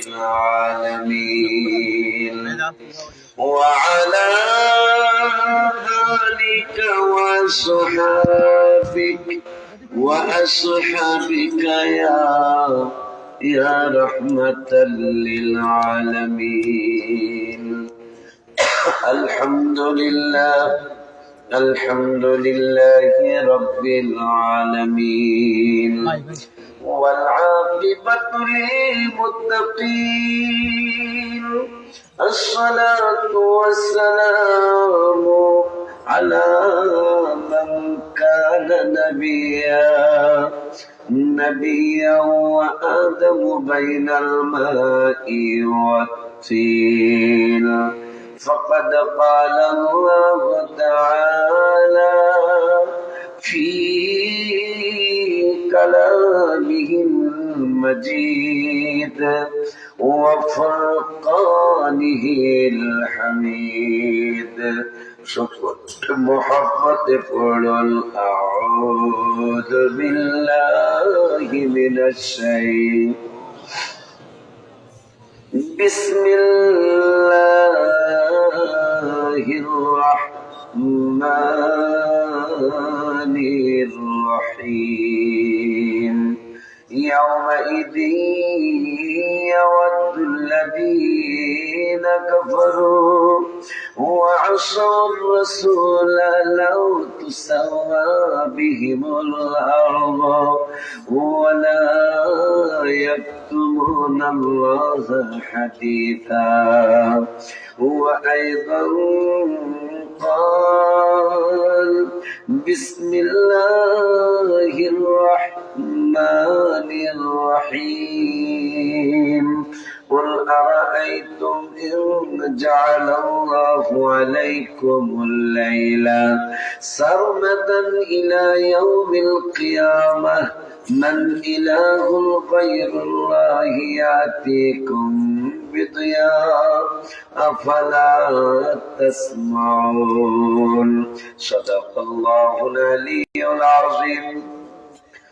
العالمين وعلى آلك وأصحابك يا رحمة للعالمين. الحمد لله رب العالمين والعاقبة للمتقين. الصلاة والسلام على من كان نبيا وآدم بين الماء والطين. فقد قال الله تعالى في كلامه المجيد وفرقانه الحميد. شكر محبت قول أعوذ بالله من الشيطان بسم الله الرحمن الرحيم. يومئذ يود الذين كفروا وعصوا الرسول لو تسوى بهم الأرض ولا يكتمون الله حديثا. وأيضا قال بسم الله الرحمن الرحيم. قل أرأيتم إن جعل الله عليكم الليل سرمدا إلى يوم القيامة من إله غير الله يأتيكم بضياء أفلا تسمعون. صدق الله العلي العظيم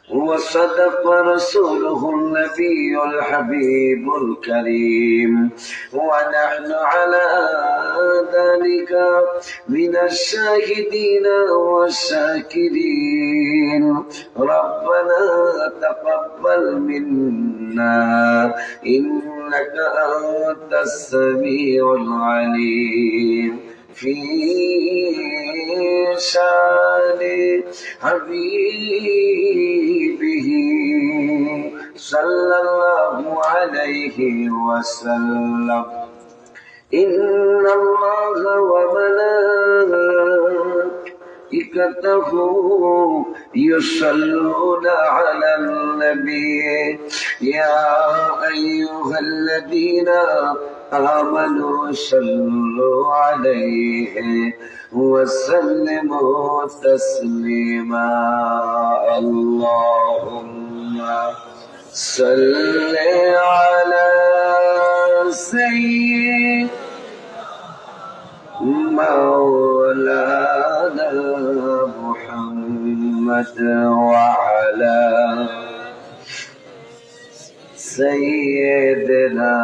وصدق رسوله النبي الحبيب الكريم. ونحن على ذلك من الشاهدين والشاكرين. ربنا تقبل منا إنك أنت السميع العليم. في شان حبيبه صلى الله عليه وسلم. إن الله وملائكته يصلون على النبي يا أيها الذين آمنوا صلوا عليه وسلموا تسليما. اللهم صل على سيدنا مولانا محمد وعلى سيدنا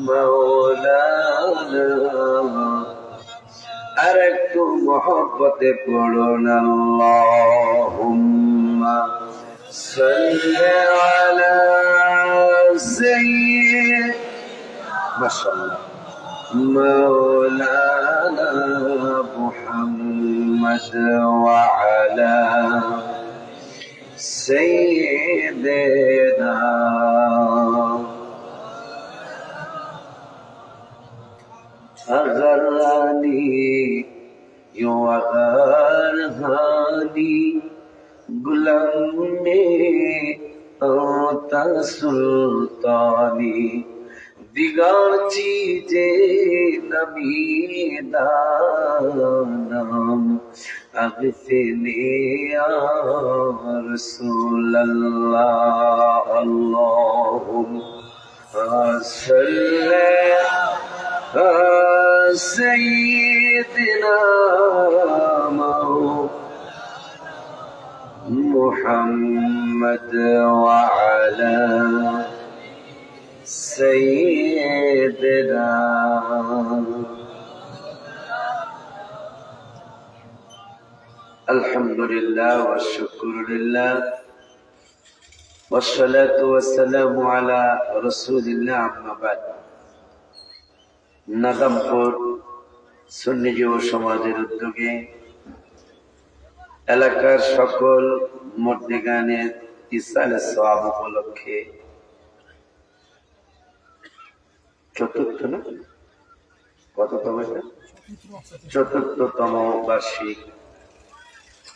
مولانا. আরেকটু মহব্বতে পড়ুন اللهم صل على سيدنا مولانا محمد وعلى سيدنا. أغراني وغرهاني غلام نے آتا سلطانی. دیگر چیزیں نبی دانم اغفنی یا رسول اللہ. اللہم صل سيدنا محمد وعلى سيدنا الحمد لله والشكر لله والصلاة والسلام على رسول الله أما بعد নাগামপুর সুন্নি যুব সমাজের উদ্যোগে এলাকার সকল মুর্দিগানের ইসালে সওয়াব উপলক্ষে চতুর্থতম বার্ষিক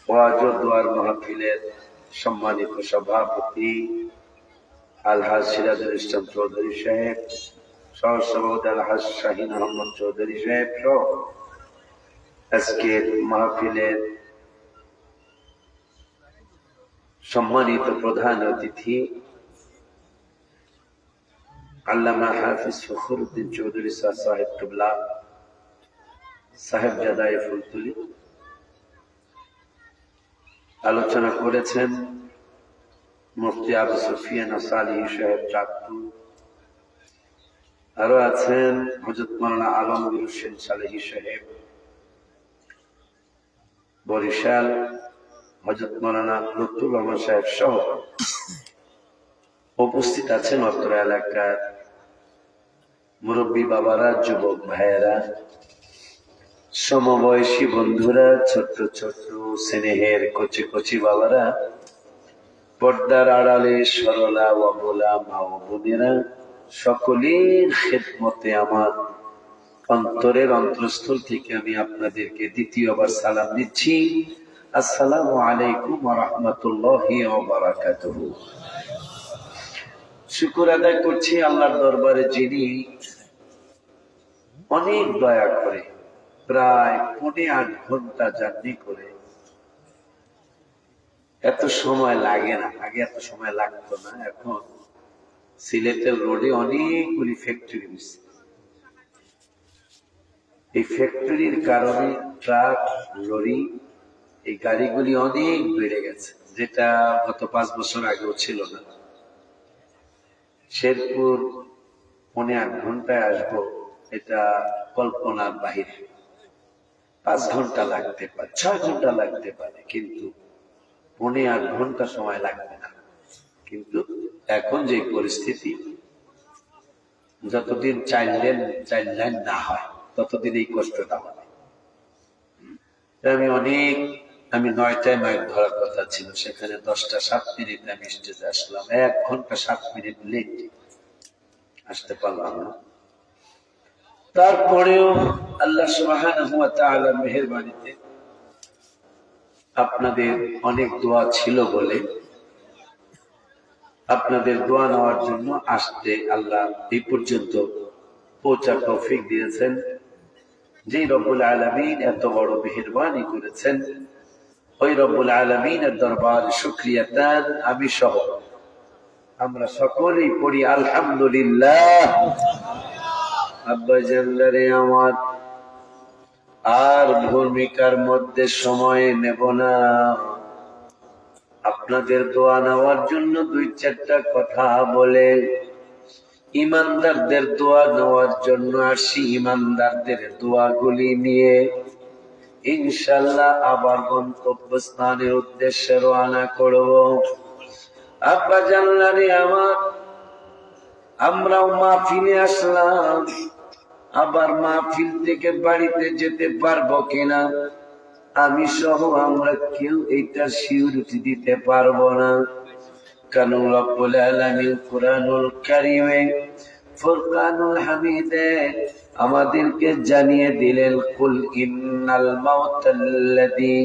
ওয়াজ ও দোয়ার মাহফিলের সম্মানিত সভাপতি আলহাজ সিরাজুল ইসলাম চৌধুরী সাহেব, সহসভাপতি আলহাজ শাহিন আহমদ চৌধুরী সাহেব সহ আজকের মাহফিলের সম্মানিত প্রধান অতিথি আল্লামা হাফিজ ফখরুদ্দিন চৌধুরী সাহেব কিবলা সাহেবজাদায়ে ফুলতলি আলোচনা করেছেন। মুফতি আবু সুফিয়ান সালিহি সাহেব চাঁদপুর, আরো আছেন হযরত মাওলানা আলমগীর হোসেন সালেহী সাহেব বরিশাল, হযরত মাওলানা লুৎফুর রহমান সাহেব সহ উপস্থিত আছেন অত্র এলাকার মুরব্বী বাবারা, যুবক ভাইয়েরা, সমবয়সী বন্ধুরা, ছোট্ট ছোট্ট স্নেহের কচি কচি বাবারা, পর্দার আড়ালে সরলা অবলা মা ও বোনেরা, সকলের খেদমতে আমার অন্তরের অন্তঃস্থল থেকে আমি আপনাদেরকে দ্বিতীয়বার সালাম দিচ্ছি। আসসালামু আলাইকুম ওয়া রাহমাতুল্লাহি ওয়া বারাকাতুহু। শুকর আদায় করছি আল্লাহর দরবারে, যিনি অনেক দয়া করে প্রায় 8.5 ঘন্টা জার্নি করে, এত সময় লাগে না, আগে এত সময় লাগতো না। এখন সিলেটের রোডে অনেকগুলি ফ্যাক্টরি হয়েছে, এই ফ্যাক্টরির কারণে ট্রাক, লরি, এই গাড়িগুলি অনেক বেড়ে গেছে, যেটা গত 5 বছর আগেও ছিল না। শেরপুর 8.5 ঘন্টায় আসবো, এটা কল্পনার বাহিরে। 5 ঘন্টা লাগতে পারে, 6 ঘন্টা লাগতে পারে, কিন্তু 8.5 ঘন্টা সময় লাগবে না। কিন্তু এখন যে পরিস্থিতি, যতদিন চাইল্ড লাইন না হয় ততদিন এই কষ্টটা হবে। আমি 9টায় মাইল ধরার কথা ছিল, সেখানে 10টা 7 মিনিট আমি স্টেজে আসলাম, 1 ঘন্টা 7 মিনিট লেট আসতে পারলাম না। তারপরেও আল্লাহ সুবহানাহু ওয়া তাআলা মেহেরবানিতে আপনাদের অনেক দোয়া ছিল বলে আপনাদের দোয়া নেওয়ার জন্য আসতে আল্লাহ এই পর্যন্ত পৌঁছার তৌফিক দিয়েছেন। যে রব্বুল আলামিন এত বড় মেহেরবানি করেছেন, ওই রব্বুল আলামিনের দরবারে শুকরিয়া দান আমি সহ আমরা সকলেই পড়ি আলহামদুলিল্লাহ। আব্বা জানলারে আমার আর ভূমিকার মধ্যে সময় নেব না, আপনাদের দোয়া নেওয়ার জন্য 2-4টা কথা বলে ইমানদারদের দোয়া নেওয়ার জন্য আসি। ইমানদারদের দোয়াগুলি নিয়ে ইনশাআল্লাহ আবার গন্তব্যস্থানের উদ্দেশ্যে রওনা করব। আব্বা জানলারে আমার, আমরাও মাহফিলে আসলাম, আবার মাহফিল থেকে বাড়িতে যেতে পারবো কিনা আমি সহ আমরা কেউ এইটা সিউরিটি দিতে পারবো না। কারণ রব্বুল আলামিন কুরআনুল কারীমে ফুরকানুল হামিদে আমাদেরকে জানিয়ে দিলেন, কুল ইন্নাল মাউতাল্লাযী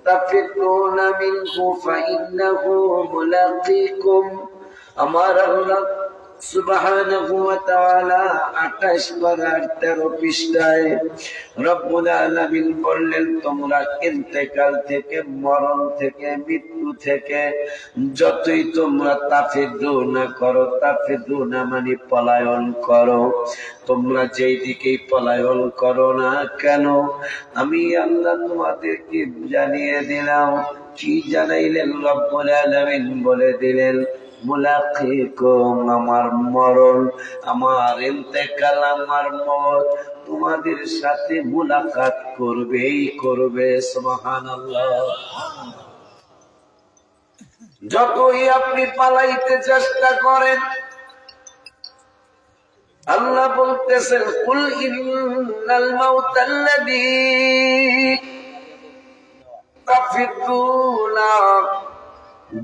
তাফিরুনা মিনহু ফাইন্নাহু মুলাকীকুম। আমার আল্লাহ সুবহানাহু ওয়া তাআলা 28 পারার 13 পৃষ্ঠায় রব্বুল আলামিন বললেন, তোমরা ইন্তেকাল থেকে, মরণ থেকে, মৃত্যু থেকে যতই তোমরা তাফিরুনা করো, তাফিরুনা মানে পলায়ন করো, তোমরা যেই দিকেই পলায়ন করো না কেন আমি আল্লাহ তোমাদেরকে জানিয়ে দিলাম। কি জানাইলেন? রব্বুল আলামিন বলে দিলেন, মুলাকিকুম, আমার মরণ, আমার ইন্তেকাল, আমার মওত তোমাদের সাথে মুলাকাত করবেই করবে। সুবহানাল্লাহ। যতই আপনি পালাইতে চেষ্টা করেন, আল্লাহ বলতেছেন কুল ইন্নাল মাউতাল্লাযী তাফিরুনা,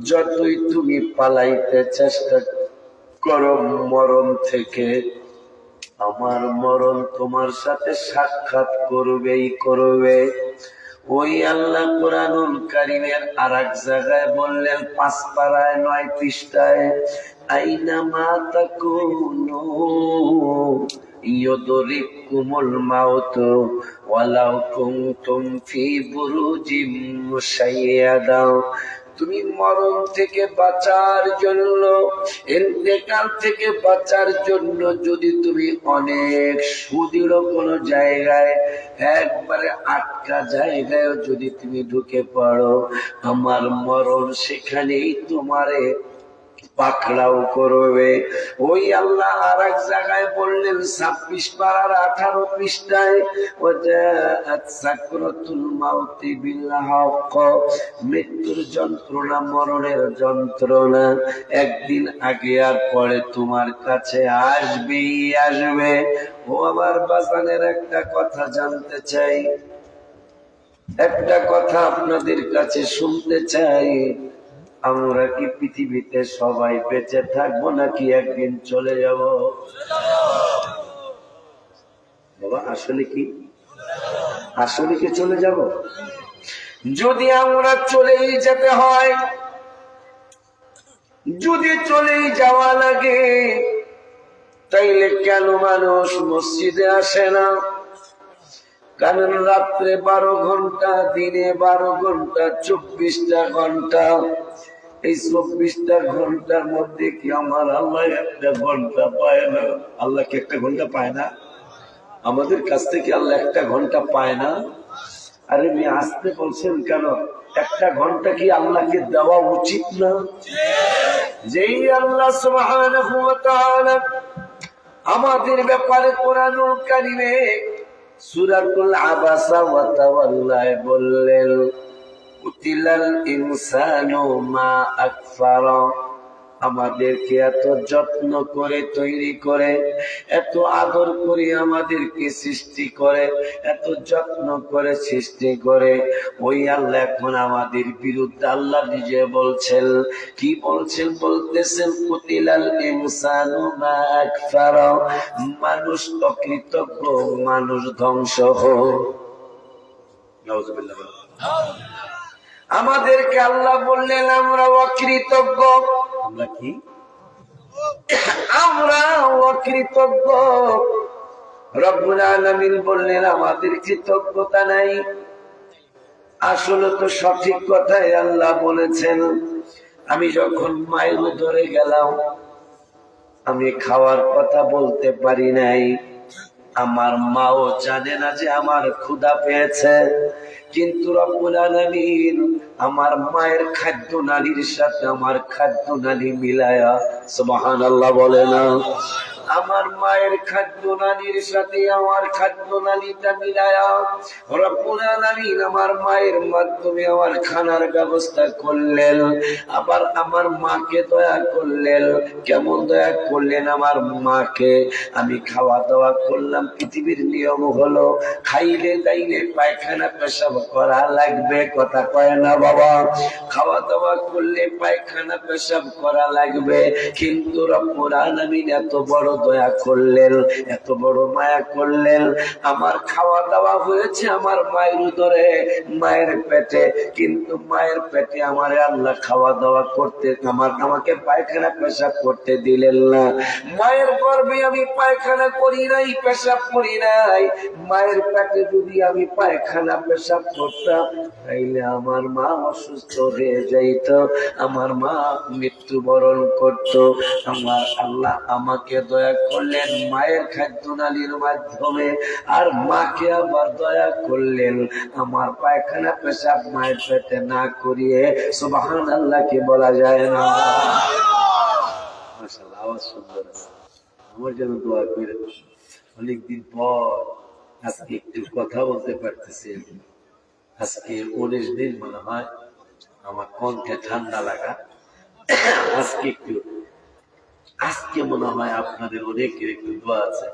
যতই তুমি পালাইতে চেষ্টা করো মরণ থেকে, আমার মরণ তোমার সাথে সাক্ষাৎ করবেই করবে। ওই আল্লাহ কুরআনুল কারীমের আরেক জায়গায় বললেন 5 পারায় 9 পৃষ্ঠায়, আইনামা তাকুনু ইউদরিকুমুল মাউত ওয়ালাউ কুনতুম ফি বুরুজিম মুশাইয়াদা। তুমি মরণ থেকে বাঁচার জন্য, ইন্তেকাল থেকে বাঁচার জন্য যদি তুমি অনেক সুদৃঢ় কোন জায়গায়, একবারে আটকা জায়গায় যদি তুমি ঢুকে পড়ো, আমার মরণ সেখানেই তোমারে পাকড়াও করবে। ওই আল্লাহ আর এক জায়গায় বললেন 26 পারার 18 পৃষ্ঠায়, ওয়াজাআত সাকরাতুল মাউতি বিল হক, মৃত্যুর যন্ত্রণা, মরণের যন্ত্রণা একদিন আগে আর পরে তোমার কাছে আসবেই আসবে। ও আমার বাজানের একটা কথা জানতে চাই, একটা কথা আপনাদের কাছে শুনতে চাই, আমরা কি পৃথিবীতে সবাই বেঁচে থাকবো নাকি একদিন চলে যাব? বাবা আসলে কি চলে যাব? যদি আমরা চলেই যেতে হয়, যদি চলেই যাওয়া লাগে, তাইলে কেন মানুষ মসজিদে আসে না? কারণ রাত্রে 12 ঘন্টা, দিনে 12 ঘন্টা, 24টা ঘন্টা। এই 24টা ঘন্টার মধ্যে কি আমার আল্লাহ একটা ঘন্টা পায় না? আল্লাহ কি একটা ঘন্টা পায় না? আমাদের কাছ থেকে আল্লাহ একটা ঘন্টা পায় না? আরে আপনি আসতে বলছেন কেন? একটা ঘন্টা কি আল্লাহকে দেওয়া উচিত না? যেই আল্লাহ সুবহানাহু ওয়া তাআলা আমাদের ব্যাপারে কুরআনুল কারীমে সূরাতুল আবাসা ওয়া তাওয়াল্লায় বললেন, কুতিলাল ইনসানু মা আকফারা, আমাদেরকে এত যত্ন করে তৈরি করে, এত আদর করে আমাদেরকে সৃষ্টি করে, এত যত্ন করে সৃষ্টি করে, ওই আল্লাহ এখন আমাদের বিরুদ্ধে আল্লাহ নিজে বলছেন। কি বলছেন? বলতেছেন কুতিলাল ইনসানু মা আকফারা, মানুষ অকৃতজ্ঞ, মানুষ ধ্বংস হোক। নাউযুবিল্লাহ। আমাদেরকে আল্লাহ বললেন আমরা অকৃতজ্ঞ। আমরা কি? আমরা অকৃতজ্ঞ। রব্বুল আলামিন বললেন আমাদের কৃতজ্ঞতা নাই। আসলে তো সঠিক কথাই আল্লাহ বলেছেন। আমি যখন মায়ের উদরে গেলাম, আমি খাওয়ার কথা বলতে পারি নাই। আমার মাও জানে না যে আমার ক্ষুধা পেয়েছে, কিন্তু রব্বুল আলামিন আমার মায়ের খাদ্য নালীর সাথে আমার খাদ্য নালী মিলায়া, সুবহানাল্লাহ বলে না, আমার মায়ের খাদ্য নালীর সাথে আমার খাদ্য নালীটা মিলায়া রব্বুল আলামিন আমার মায়ের মাধ্যমে আমার খানার ব্যবস্থা করলেন। আবার আমার মাকে দয়া করলেন। কেমন দয়া করলেন? আমার মাকে আমি খাওয়া দাওয়া করলাম, পৃথিবীর নিয়ম হলো খাইলে দাইলে পায়খানা পেশাব করা লাগবে, কথা কয় না বাবা? খাওয়া দাওয়া করলে পায়খানা পেশাব করা লাগবে, কিন্তু রব্বুল আলামিন এত বড় দয়া করলেন, এত বড় মায়া করলেন। আমার খাওয়া দাওয়া হয়েছে আমার মায়ের উদরে, মায়ের পেটে, কিন্তু মায়ের পেটে আমার আল্লাহ খাওয়া দাওয়া করতে, আমাকে পায়খানা পেশাব করতে দিলেন না। মায়ের গর্ভে আমি পায়খানা করি নাই, পেশাব করি নাই। মায়ের পেটে যদি আমি পায়খানা পেশাব করতাম, তাইলে আমার মা অসুস্থ হয়ে যাইত, আমার মা মৃত্যুবরণ করত। আমার আল্লাহ আমাকে দয়া করলেন মায়ের খাদ্য নালীর মাধ্যমে, আর মাকে আবার দয়া করলেন আমার পায়খানা পেশাব মায়ের পেটে না করিয়ে। সুবহানাল্লাহ কি বলা যায় না? আওয়াজ সুন্দর আছে, আমার জন্য দোয়া করে। অনেকদিন পর আজকে একটু কথা বলতে পারতেছি। আজকে 19 দিন মনে হয় আমার কণ্ঠে ঠান্ডা লাগা। আজকে মনে হয় আপনাদের অনেকের একটু দোয়া আছে,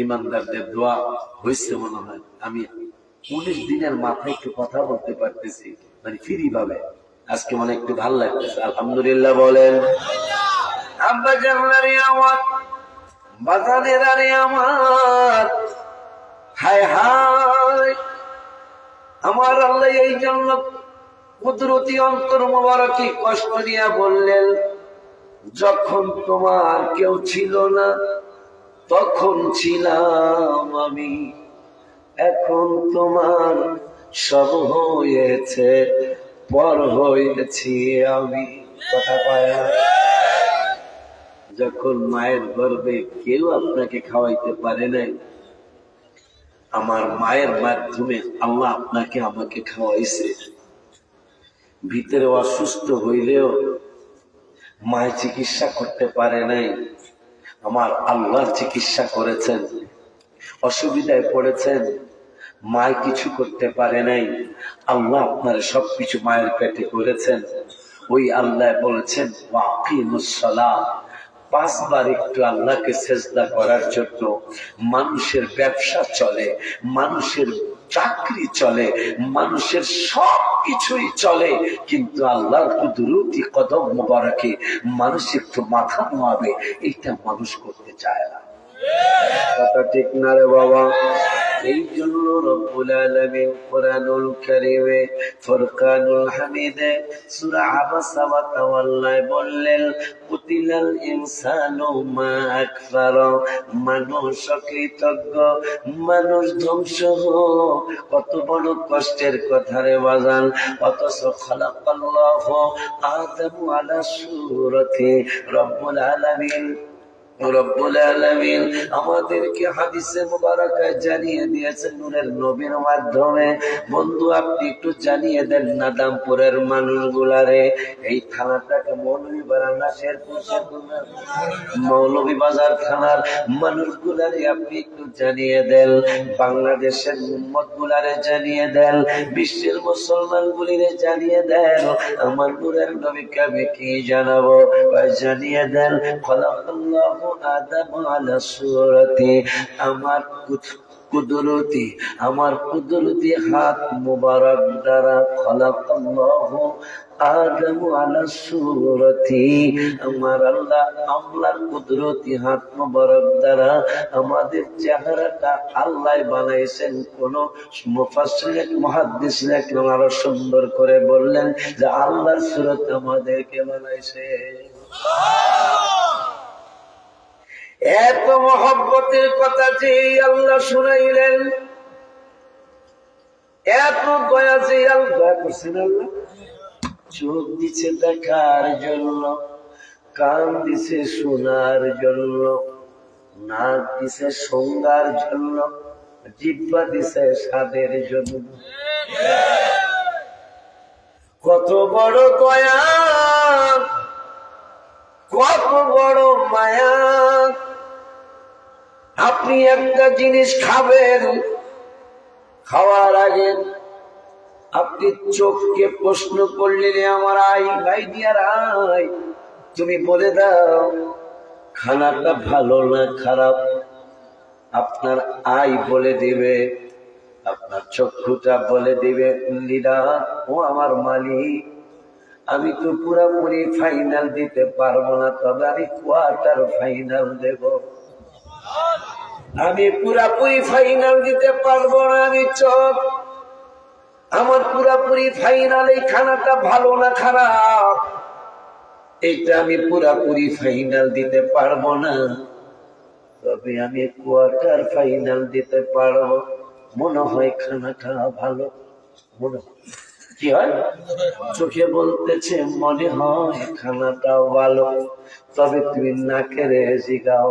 ইমানদারদের দোয়া হয়েছে মনে হয়। আমি 19 দিনের মাথায় একটু কথা বলতে পারতেছি, মানে ফ্রি ভাবে। আজকে মনে একটু ভালো লাগতেছে, আলহামদুলিল্লাহ বলেন। আব্বা জানলারে আমার, বাজানেরারে আমার, হায় হায়, আমার আল্লাহ এই জন্য কুদরতি অন্তর মোবারকে কষ্ট নিয়ে বললেন, যখন তোমার কেউ ছিল না তখন ছিলাম আমি, এখন তোমার সব হয়েছে, পর হয়েছি আমি। কথা কয় না? যখন মায়ের গর্ভে কেউ আপনাকে খাওয়াইতে পারে নাই, আমার মায়ের মাধ্যমে আল্লাহ আপনাকে আমাকে খাওয়াইছে। ভিতরে অসুস্থ হইলেও মায়ের চিকিৎসা করতে পারে নাই, আমার আল্লাহর চিকিৎসা করেছেন। অসুবিধায় পড়েছেন, মায় কিছু করতে পারে নাই, আল্লাহ আপনার সবকিছু মায়ের পেটে করেছেন। ওই আল্লাহ বলেছেন ওয়াকিমুস সালাত, 5 বার একটু আল্লাহকে সেজদা করার জন্য। মানুষের ব্যবসা চলে, মানুষের চাকরি চলে, মানুষের সব কিছুই চলে, কিন্তু আল্লাহর কুদরতি কদম মোবারকে মানুষ একটু মাথা নোয়াবে, এইটা মানুষ করতে চায় না। কথা ঠিক না রে বাবা? এই জন্য রব্বুল আলামিন কুরআনুল কারীমে ফুরকানুল হামিদে সূরা আবাসা ওয়া তাওয়াল্লা বললেন, কুতিলাল ইনসানু মা আকফারা, মানুষ কৃতজ্ঞ, মানুষ ধ্বংস। কত বড় কষ্টের কথা রে বাজান। অথচ খালাকাল্লাহু আদম আলা সূরাতি, রব্বুল আলামিন আমাদেরকে হাদিসে মুবারাকায় জানিয়ে দিয়েছেন নূরের নবীর মাধ্যমে। বন্ধু, আপনি একটু জানিয়ে দেন নাদামপুরের মানুষগুলারে, এই থানাটাকে মৌলভীবাজার না শেরপুর, মৌলভীবাজার থানার মানুষগুলারে আপনি একটু জানিয়ে দেন, বাংলাদেশের উম্মত গুলারে জানিয়ে দেন, বিশ্বের মুসলমান গুলিরে জানিয়ে দেন, আমার নূরের নবীকে আমি কি জানাবো? জানিয়ে দেন খালাকাল্লাহু আদম আলা সূরাতি, আমার কুদরতি হাত মুবারক দ্বারা খালাকাল্লাহু আদম আলা সূরাতি, আমার আল্লাহ আমলার কুদরতি হাত মুবারক দ্বারা আমাদের চেহারাটা আল্লাহ বানাইছেন। কোন মুফাসসির মুহাদ্দিসরা আরো সুন্দর করে বললেন যে আল্লাহর সূরত আমাদেরকে বানাইছে। এত মহব্বতের কথা যে আল্লাহ শুনাইলেন, এত দয়া যে আল্লাহ করছেন। আল্লাহ চোখ দিছে দেখার জন্য, কান দিছে শোনার জন্য, নাক দিছে শোঙ্গার জন্য, জিহ্বা দিছে স্বাদের জন্য। কত বড় দয়া, কত বড় মায়া। আপনি একটা জিনিস খাবেন, খাওয়ার আগে আপনি চোখকে প্রশ্ন করলেন, আমার ভাই দিয়ার তুমি বলে দাও খানাটা ভালো না খারাপ। আপনার বলে দিবে, আপনার চক্ষুটা বলে দিবে, ও আমার মালিক, আমি তো পুরোপুরি ফাইনাল দিতে পারবো না, তবে আমি কোয়ার্টার ফাইনাল দেব। আমি পুরাপুরি ফাইনাল দিতে পারবো না, আমি চোখ, আমার পুরাপুরি ফাইনাল, এই খানাটা ভালো না খারাপ, এটা আমি পুরাপুরি ফাইনাল দিতে পারবো না, তবে আমি কোয়ার্টার ফাইনাল দিতে পারবো। মনে হয় খানাটা ভালো, মনে হয় কি হয়, চোখে বলতেছে মনে হয় খানাটা ভালো, তবে তুমি নাকেরে জিগাও।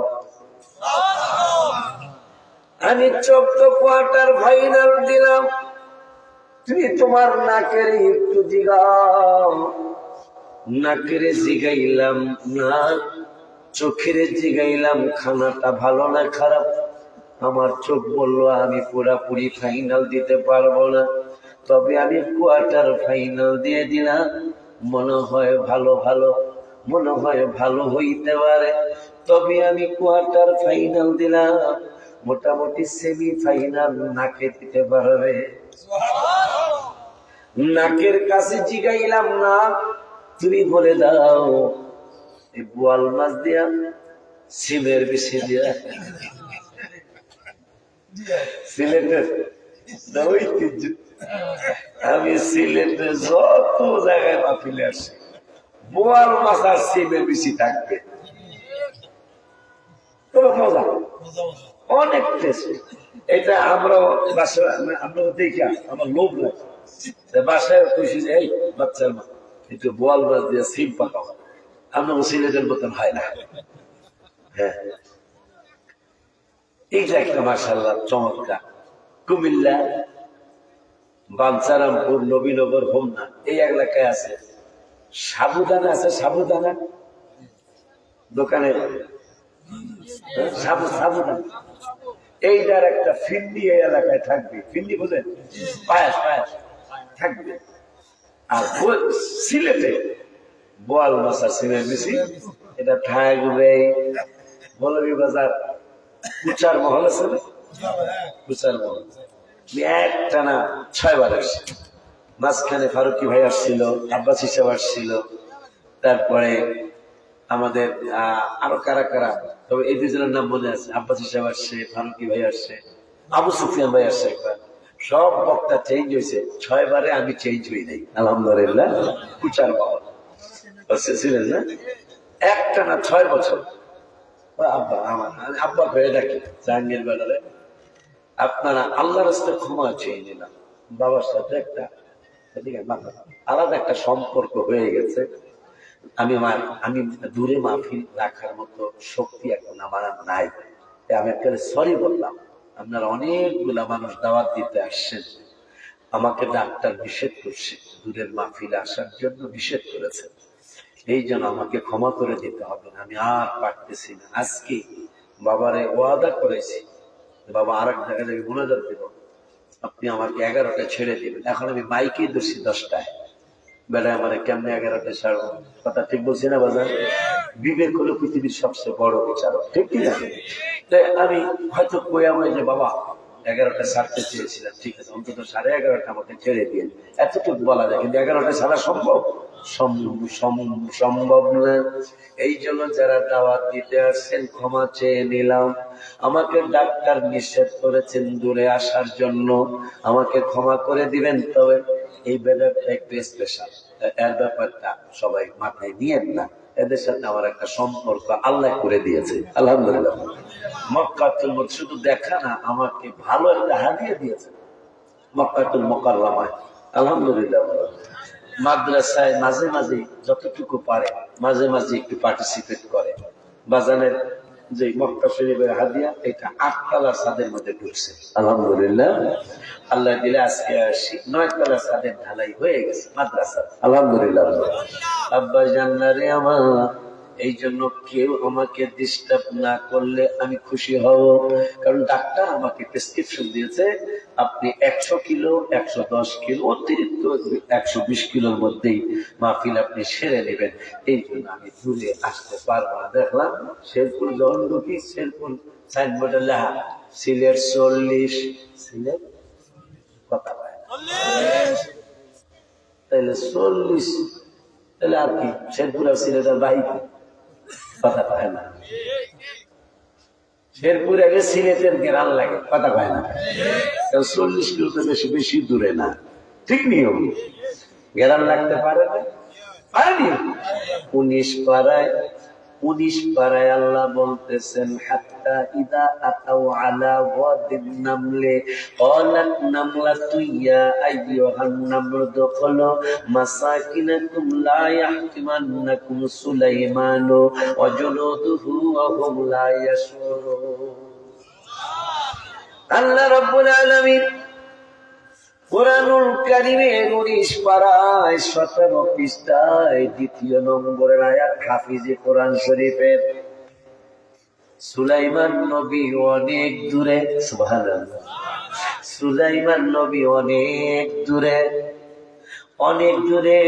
আমি চোখ তো কোয়ার্টার ফাইনাল দিলাম, তুমি তোমার নাকের একটু জিগাও। নাকেরে জিগাইলাম না, চোখের জিগাইলাম খানাটা ভালো না খারাপ, আমার চোখ বলল আমি পুরাপুরি ফাইনাল দিতে পারবো না, তবে আমি কোয়ার্টার ফাইনাল দিয়ে দিলাম, মনে হয় ভালো হইতে পারে, তবে আমি কোয়ার্টার ফাইনাল দিলাম, মোটামুটি সেমি ফাইনাল নাকে দিতে পারবে। নাকের কাছে জিগাইলাম না, তুমি বলে দাও এই বোয়াল মাছ দিয়া সিমের বেশি দিয়া সিলেটের ঐতিহ্য, আমি সিলেটের যত জায়গায় মাহফিলে আসি বোয়াল মাছ আর সিমের বেশি থাকবে, মজা অনেক টেস্ট। এটা আমরা বাসায় আমরা দেখি আমার লোভ লাগে, বাসায় খুশি যে এই বাচ্চার মা একটু বোয়াল মাছ দিয়ে সিম পাকাও, আমরা সিলেটের মতন হয় না। হ্যাঁ, এইটা একটা মাশাআল্লাহ চমৎকার। কুমিল্লা, বাঞ্ছারামপুর, নবীনগর, হোমনা এই এলাকায় আছে সাবুদানা, আছে সাবুদানা দোকানে, সাবুদানা এইটার একটা ফিন্ডি এই এলাকায় থাকবে, ফিন্ডি বুঝেন, পায়াস থাকবে। আর সিলেটে বোয়াল মাছ আর সিমের বেশি এটা থাকবে। মৌলভী বাজার কুচার মহল আছে না, কুচার মহল একটানা 6 বার আসছে, মাঝখানে ফারুকি ভাই আসছিল, আব্বাস হিসাব আসছিল, তারপরে আমাদের আরো কারা কারা, তবে এই দুজনের নাম মনে আছে, আব্বাস হিসাব আসছে, ফারুকি ভাই আসছে, আবু সুফিয়ান ভাই আসছে একবার। সব বক্তা চেঞ্জ হয়েছে, 6 বারে আমি চেঞ্জ হই নাই, আলহামদুলিল্লাহ। কুচার মহল ছিলেন না, একটানা 6 বছর। আব্বা আমার আব্বা হয়ে ডাকি জাহাঙ্গীর বাজারে, আপনারা আল্লাহর রাস্তায় ক্ষমা চেয়ে নিলাম, বাবার সাথে একটা আলাদা একটা সম্পর্ক হয়ে গেছে, আমি দূরে মাহফিল রাখার মতো শক্তি এখন আমার নাই, আমি একটা সরি বললাম। আপনারা অনেকগুলা মানুষ দাওয়াত দিতে আসছেন, আমাকে ডাক্তার নিষেধ করছে, দূরের মাহফিলে আসার জন্য নিষেধ করেছেন, এই জন্য আমাকে ক্ষমা করে দিতে হবে, আমি আর পারতেছি না। আজকে বাবারে ওয়াদা করেছি, বাবা আর এক জায়গায় থেকে মোনাজাত দেব, আপনি আমাকে 11টা ছেড়ে দিবেন। এখন আমি মাইকে দোষী 10টায়, বেলা আমার কেমনে 11টা ছাড়বো, কথা ঠিক বলছি না বাজার? বিবেক হলো পৃথিবীর সবচেয়ে বড় বিচারক, ঠিক কি না? তাই আমি হয়তো কইয়ামাই যে বাবা 11টা ছাড়তে চেয়েছিলাম, ঠিক আছে, অন্তত 11:30 আমাকে ছেড়ে দিয়ে, এতটুকু বলা যায়, কিন্তু 11টা ছাড়া সম্ভব সম্ভব না। এই জন্য যারা দাওয়াত দিতে আসছেন ক্ষমা চেয়ে নিলাম, আমাকে ডাক্তার নিষেধ করেছেন দূরে আসার জন্য, আমাকে ক্ষমা করে দিবেন। তবে এই ব্যাপারটা একটু স্পেশাল, এর ব্যাপারটা সবাই মাথায় নিয়েন না, এদের সাথে আমার একটা সম্পর্ক আল্লাহ করে দিয়েছে, আলহামদুলিল্লাহ। মক্কাতুল শুধু দেখা না, আমাকে ভালো একটা হাদিয়া দিয়েছে মক্কাতুল মুকাররমায়, আলহামদুলিল্লাহ। মাদ্রাসায় মাঝে মাঝে যতটুকু পারে মাঝে মাঝে একটু পার্টিসিপেট করে। বাজানের যে মক্কা শরীফের হাদিয়া, এটা 8 তলার ছাদের মধ্যে ঢুকছে, আলহামদুলিল্লাহ। আল্লাহ দিলে আজকে 9 তলার ছাদের ঢালাই হয়ে গেছে মাদ্রাসা, আলহামদুলিল্লাহ। আব্বা জান্নারে আমার, এই জন্য কেউ আমাকে ডিস্টার্ব না করলে আমি খুশি হব, কারণ ডাক্তার আমাকে প্রেসক্রিপশন দিয়েছে আপনি 100 কিলো 110 কিলো অতিরিক্ত 120 কিলোর মধ্যেই মাহফিল আপনি সেরে নেবেন, এই জন্য আমি দূরে আসতে পারবো না। দেখলাম শেরপুর যখন ঢুকি, শেরপুর সাইনবোর্ডে লেখা সিলেট 40, সিলেট কথা পায় তাহলে 40, তাহলে আর কি শেরপুর আর সিলেট আর বাহির কথা পায় না, শেরপুর আগে সিলেটের গেরান লাগে, কথা পায় না, 40 কিলোতে বেশি দূরে না, ঠিক নিয়ম, গেরান লাগতে পারে না, পারেনি। 19 পারায় আল্লাহ বলতেছেন হাত্তা ইদা আতাউ আলা ওয়াদিন নামলে ক্বালাত নামলাতু ইয়া আইয়ুহান নামলু দুখুলু মাসাকিনাকুম লা ইয়াহতিমান্নাকুম সুলাইমানু ওয়া জুনুদুহু ওয়া হুম লা ইয়াশউরুন। আল্লাহ রাব্বুল আলামিন কুরআনুল কারীমের 19 পারায় 17 পৃষ্ঠায় 2 নম্বরের আয়াত, হাফিজে কোরআন শরীফের সুলাইমান নবী অনেক দূরে, সুবহানাল্লাহ, সুলাইমান নবী অনেক দূরে, অনেক দূরে।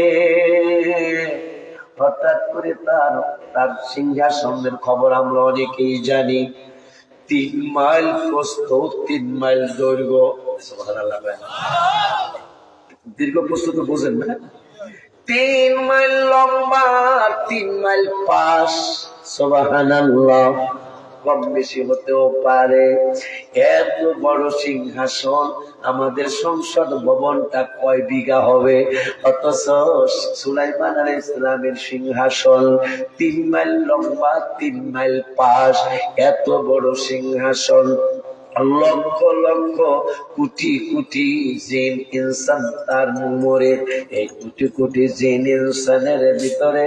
হঠাৎ করে তার সিংহাসনের খবর আমরা অনেকেই জানি। 3 মাইল প্রস্থ, 3 মাইল দৈর্ঘ্য। সুবহানাল্লাহ। দীর্ঘ প্রস্থ তো বোঝেন না? 3 মাইল লম্বা, 3 মাইল পাশ। সুবহানাল্লাহ। কম বেশি হতেও পারে। এত বড় সিংহাসন, আমাদের সংসদ ভবনটা কয় বিঘা হবে? অথচ সুলাইমান আলাইহিস সালামের সিংহাসন 3 মাইল লম্বা, 3 মাইল পাশ। এত বড় সিংহাসন, লক্ষ লক্ষ কোটি কোটি জিন ইনসান তার মোড়ে। এই কোটি কোটি জিন ইনসানের ভিতরে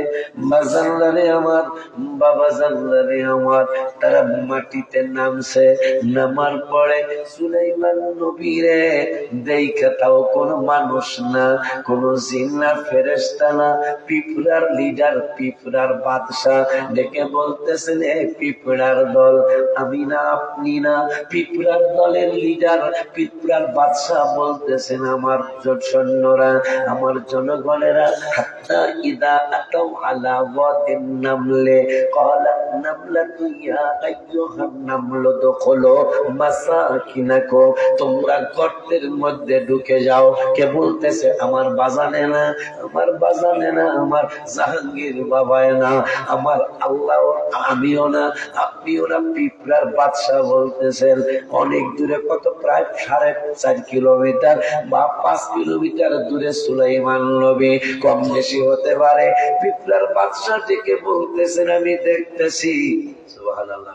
বাজানলারে আমার, বাবা জানলারে আমার, তারা মাটিতে নামছে। নামার পরে সুলাইমান নবীরে দেখা, তাও কোনো মানুষ না, কোনো জিন না, ফেরেশতা না, পিঁপড়ার লিডার, পিঁপড়ার বাদশা ডেকে বলতেছেন, এ পিঁপড়ার দল, আমি না আপনি না, পিঁপড়ার দলের লিডার, পিঁপড়ার বাদশাহ বলতেছেন, আমার সৈন্যরা, আমার জনগণেরা, হাত্তা ইদা আতাউ আলা ওয়াদিন নামলে ক্বালাত নামলাতু ইয়া আইয়ুহান নামলু দুখুলু মাসাকিনাকুম, তোমরা গর্তের মধ্যে ঢুকে যাও। কে বলতেছে? আমার বাজানে না, আমার বাজানে না, আমার জাহাঙ্গীর বাবায় না, আমার আল্লাহ, আমিও না, আপনিও না, পিঁপড়ার বাদশাহ বলতেছেন। অনেক দূরে, কত প্রায় 4.5 কিলোমিটার বা 5 কিলোমিটার দূরে সুলাইমান নবী, কম বেশি হতে পারে। পিঁপড়ার বাদশাহ ডেকে বলতেছেন, আমি দেখতেছি। সুবহানাল্লাহ।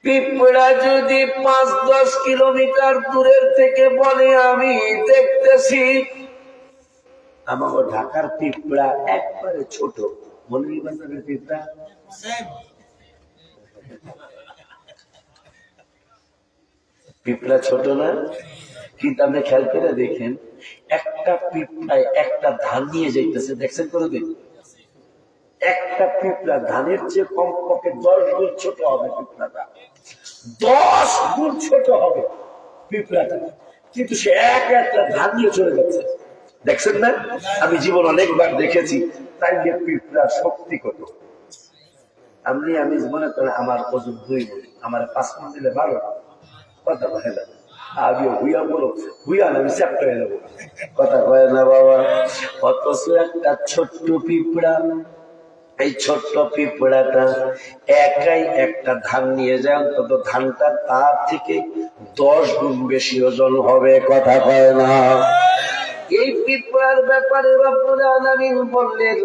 পিঁপড়া যদি 5-10 কিলোমিটার দূরের থেকে বলে আমি দেখতেছি, আমার ঢাকার পিঁপড়া একবারে ছোট, মৌলভীবাজারের পিঁপড়া পিঁপড়া ছোট না? কিন্তু আপনি খেয়াল করে দেখেন, একটা পিঁপড়ায় একটা ধান নিয়ে যাইতেছে, দেখছেন কোনোদিন? একটা পিঁপড়া ধানের চেয়ে কমপক্ষে 10 গুণ ছোট হবে পিঁপড়াটা, 10 গুণ ছোট হবে পিঁপড়াটা, কিন্তু সে একটা ধান নিয়ে চলে যাচ্ছে, দেখছেন না? আমি জীবন অনেকবার দেখেছি। তাই যে পিঁপড়ার শক্তি কত। আমি মনে করেন আমার ওজন 2 মণ, আমার 5 মণ দিলে 12 কথা কয় না। আমিও হুইয়া বলো, হুইয়া আমি চ্যাপ্টা হয়ে যাবো, কথা কয় না বাবা। অথচ একটা ছোট্ট পিঁপড়া, এই ছোট্ট পিঁপড়াটা একাই একটা ধান নিয়ে যায়, অন্তত ধানটা তার থেকে 10 গুণ বেশি ওজন হবে, কথা কয় না। এই পিঁপড়ার ব্যাপারে রব্বুল আলামিন বললেন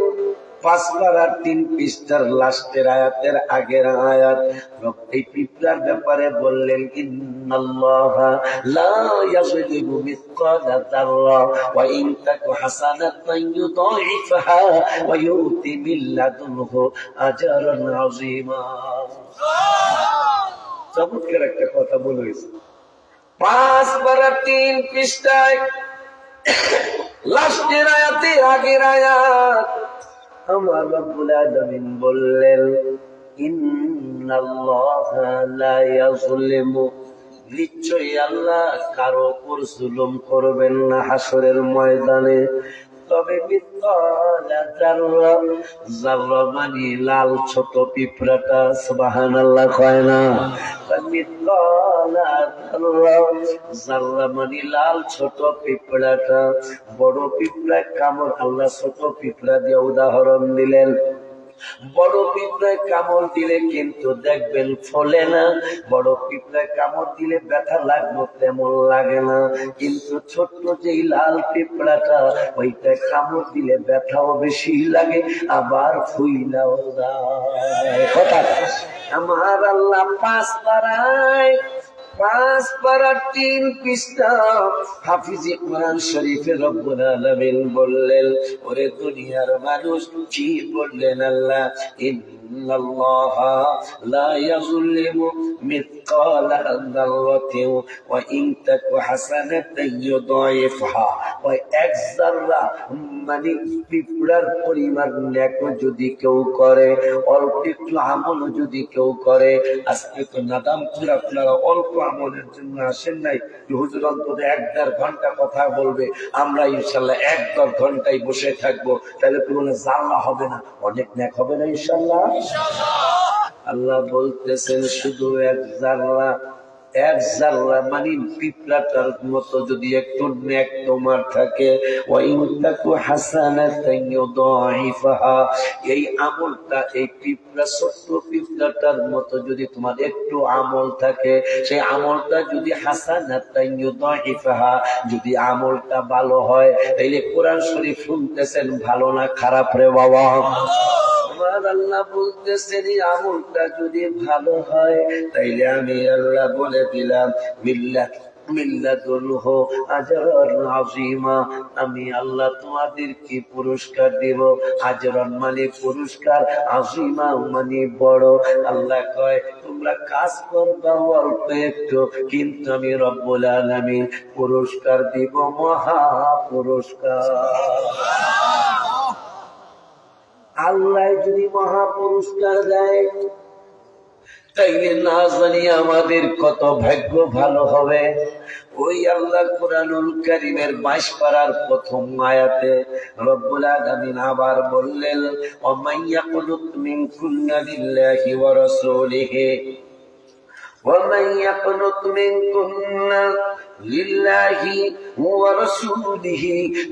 5 পারার 3 পৃষ্ঠার লাস্টের আয়াতের আগের আয়াত, এই পিঁপড়ার ব্যাপারে বললেন, ইন্নাল্লাহা লা ইয়াযলিমু মিসকালা যাররা ওয়া ইন তাকু হাসানাতান ইউদাইফাহা ওয়া ইউতি মিন লাদুনহু আজরান আযীমা। চমৎকার একটা কথা বলেছে। 5 পারার 3 পৃষ্ঠায় লাস্টের আয়াতে আগের আয়াত, আমার রব্বুল আলামিন বললেন, ইন্নাল্লাহা লা ইয়াযলিমু, নিশ্চয়ই আল্লাহ কারো উপর জুলুম করবেন না হাসরের ময়দানে। তবে মিসকালা যাররা, যাররা মানে লাল ছোট পিঁপড়াটা, সুবহানাল্লাহ কয় না? মিসকালা যাররা, যাররা মানে লাল ছোট পিঁপড়াটা। বড় পিঁপড়া কামড়, আল্লাহ ছোট পিঁপড়া দিয়ে উদাহরণ দিলেন। বড় পিঁপড়ায় কামড় দিলে কিন্তু দেখবেন ফলে না, বড় পিঁপড়ায় কামড় দিলে ব্যথা লাগবে তেমন লাগে না, কিন্তু ছোট্ট যেই লাল পিঁপড়াটা, ওইটা কামড় দিলে ব্যথাও বেশি লাগে, আবার ফুইলাও যায়। কথা আমার আল্লাহ 5 পারায় 5 পারা 3 পৃষ্ঠা হাফিজে কোরআন শরীফে রব্বুল আলামিন বললেন, ওরে দুনিয়ার মানুষ, কি বললেন আল্লাহ? ইন্নাল্লাহা লা ইয়াযলিমু مثقال ذرة وإن تك حسنة يضاعفها ওই এক যারা মানে পিঁপড়ার পরিমাণ নেক যদি কেউ করে, অল্প একটু আমল যদি কেউ করে, আজকে তো নাদাম করে আপনারা অল্প আমলের জন্য আসেন নাই, হুজুর অন্তত 1-1.5 ঘন্টা কথা বলবে, আমরা ইনশাল্লাহ 1-10 ঘন্টায় বসে থাকবো, তাহলে কোনো জাল্লা হবে না, অনেক নেক হবে না ইনশাল্লাহ। আল্লাহ বলতেছেন শুধু এক জাররা মানে পিঁপড়াটার মতো যদি একটু নেক তোমার থাকে, এই আমলটা এই পিঁপড়া ছোট্ট পিঁপড়াটার মতো যদি তোমার একটু আমল থাকে, সেই আমলটা যদি হাসানাতান ইউদাইফাহা, যদি আমলটা ভালো হয়, তাইলে কোরআন শরীফ শুনতেছেন ভালো না খারাপ রে বাবা? আল্লাহ বলতেছেন এই আমলটা যদি ভালো হয়, তাইলে আমি আল্লাহ বলে দিলাম মিল্লাতুহু আজরান আযীমা, আমি আল্লাহ তোমাদেরকে পুরস্কার দেব। আজরান মানে পুরস্কার, আযীমা মানে বড়। আল্লাহ কয় তোমরা কাজ করবা অল্প একটু, কিন্তু আমি রব্বুল আলামিন পুরস্কার দিব মহা পুরস্কার। আল্লাহ যদি মহা পুরস্কার দেয়, তাইলে না জানি আমাদের কত ভাগ্য ভালো হবে। ওই আল্লাহ কুরআনুল কারীমের 22 পারার প্রথম আয়াতে রব্বুল আলামিন আবার বললেন, ওয়ামাইয়াকুনুত মিনকুন্না লিল্লাহি ওয়া রাসূলিহি ومن يقنط منكن لله ورسوله,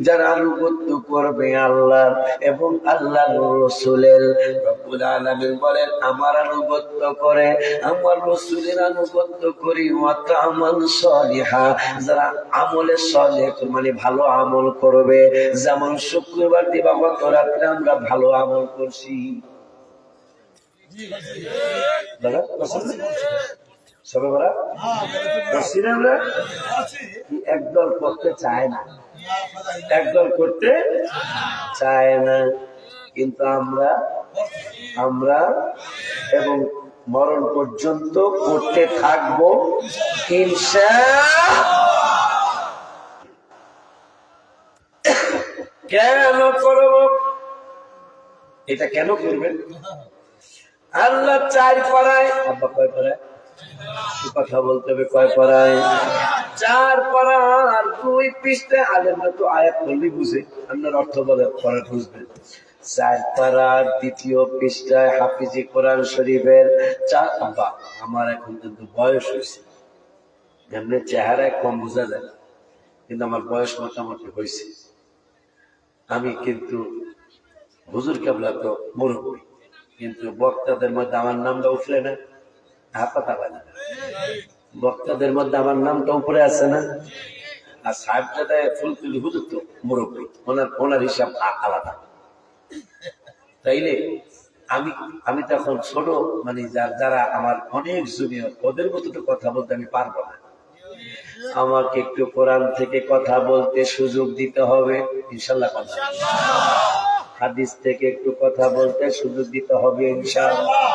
যারা আনুগত্য করবে আল্লাহ এবং আল্লাহর রাসূলের, রব্বুল আলামিন বলেন আমার আনুগত্য করে, আমার রাসূলের আনুগত্য করি, ওয়া তা'মাল সালিহা, যারা আমলে সালেহ মানে ভালো আমল করবে, যেমন শুক্রবার দিবাগত রাতে আমরা ভালো আমল করছি, একদল করতে চায় না, একদল করতে চায় না, কিন্তু আমরা এবং মরণ পর্যন্ত করতে থাকবো ইনশাআল্লাহ। কেন করব এটা? কেন করবেন? আল্লাহ 4 পারায়, আব্বা কয় পারায় কথা বলতে হবে, কয় পারায়? 4 পারা আর 2 পৃষ্ঠা। আলেমরা তো আয়াত বললেই বুঝে, আপনার অর্থ বলে পড়া বুঝবেন। 4 পারার 2য় পৃষ্ঠায় হাফিজি কোরআন শরীফের 4। আব্বা আমার এখন কিন্তু বয়স হয়েছে, এমনি চেহারায় কম বোঝা যায়, কিন্তু আমার বয়স মোটামুটি হয়েছে। আমি কিন্তু হুজুর কেবলা তো মুরব্বী, কিন্তু বক্তাদের মধ্যে আমার নামটা উঠলে না, হাপাতা পায় না। বক্তাদের মধ্যে আমার নামটা উপরে আছে না, আর সাহেবটা ফুলতুলি হুজুর তো মুরব্বী, ওনার হিসাব আলাদা। তাইলে আমি তখন ছোট, মানে যারা আমার অনেক জুনিয়র, ওদের মতো তো কথা বলতে আমি পারবো না। আমাকে একটু কোরআন থেকে কথা বলতে সুযোগ দিতে হবে ইনশাল্লাহ, হাদিস থেকে একটু কথা বলতে সুযোগ দিতে হবে ইনশাআল্লাহ।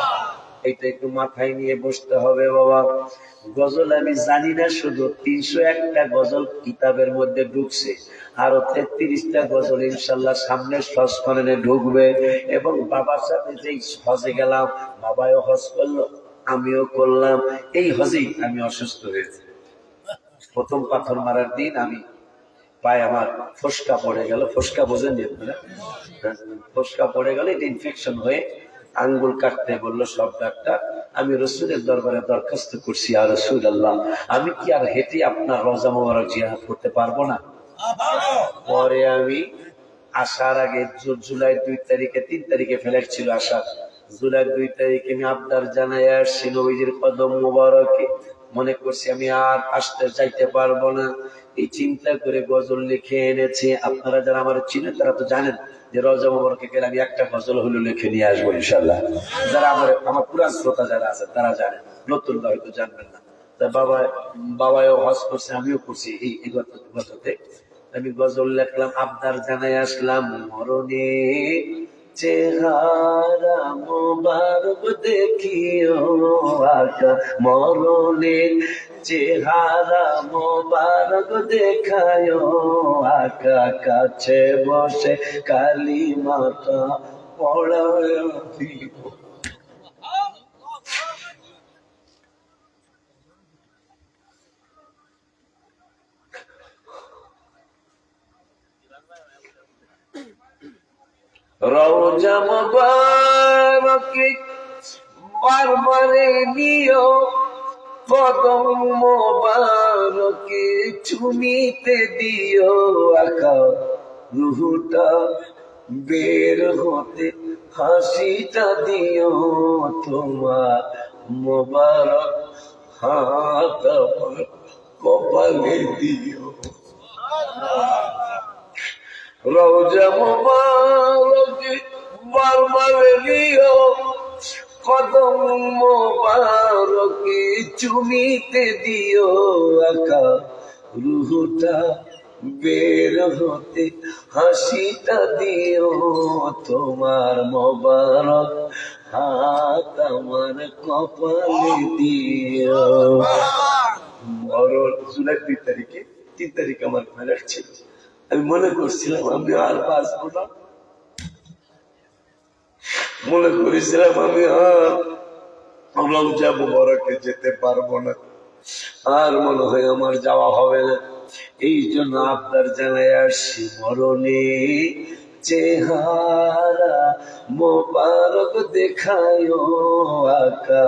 এটা একটু মাথায় নিয়ে বসতে হবে বাবা। গজল আমি জানি না, শুধু 301টা গজল কিতাবের মধ্যে ঢুকছে, আরো 33টা গজল ইনশাল্লাহ সামনের সংস্করণে ঢুকবে। এবং বাবার সাথে যেই হজে গেলাম, বাবাও হজ করলো, আমিও করলাম। এই হজেই আমি অসুস্থ হয়েছি। প্রথম পাথর মারার দিন আমি পায়ে আমার ফোসকা পড়ে গেল। ফোসকা বোঝেন আপনারা? ফোসকা পড়ে গেল, এটা ইনফেকশন হয়ে আঙ্গুল কাটতে বললো সব ডাক্তার। আমি রসুলের দরবারে দরখাস্ত করছি, আর রাসূলুল্লাহ আমি কি আর হেঁটে আপনার রওজা মোবারক জিয়ারত করতে পারবো না? পরে আমি আসার আগে জুলাই 2 তারিখে, 3 তারিখে ফ্লাইট ছিল আসার, জুলাই 2 তারিখে আমি আবদার জানাই আসছি নবীজির কদম মোবারকে। মনে করছি আমি আর আসতে যাইতে পারবো না, এই চিন্তা করে গজল লিখে এনেছি। আপনারা যারা আমার চিনেন তারা তো জানেন যে রওজা মোবারকে গেলে আমি একটা গজল হলো লিখে নিয়ে আসবো ইনশাআল্লাহ। যারা আমার পুরান শ্রোতা যারা আছে তারা জানেন, নতুন হয়তো জানবেন না। তা বাবাও হজ করছে, আমিও করছি। এই গততে আমি গজল লিখলাম, আবদার জানাই আসলাম, মরণে চেহারা মোবারক দেখিও আকা মরণে চেহারা মোবারক দেখায় আকা কাছে বসে কালিমাটা পড়ায় দিব রওজা মুবারকে বারবারে নিও কদম মুবারকে চুমিতে দিও আকা রুহটা বের হতে হাসিটা দিও তোমার মুবারক হাত আমার কপালে দিও রওজা মুবারকে বারবারে নিও কদম মুবারকে চুমিতে দিও আকা রুহটা বের হতে হাসিটা দিও তোমার মোবারক হাত আমার কপালে দিও। মরণ জুলাই 3 তারিখ আমার ফেরার ছিল। আমি মনে করছিলাম আমি আর বাঁচবো না, মনে করেছিলাম আমি আর রওজা মুবারকে যেতে পারবো না, আর মনে হয় আমার যাওয়া হবে না। এই জন্য আপনার জানায় আসছি মরণে চেহারা মোবারক দেখায় আকা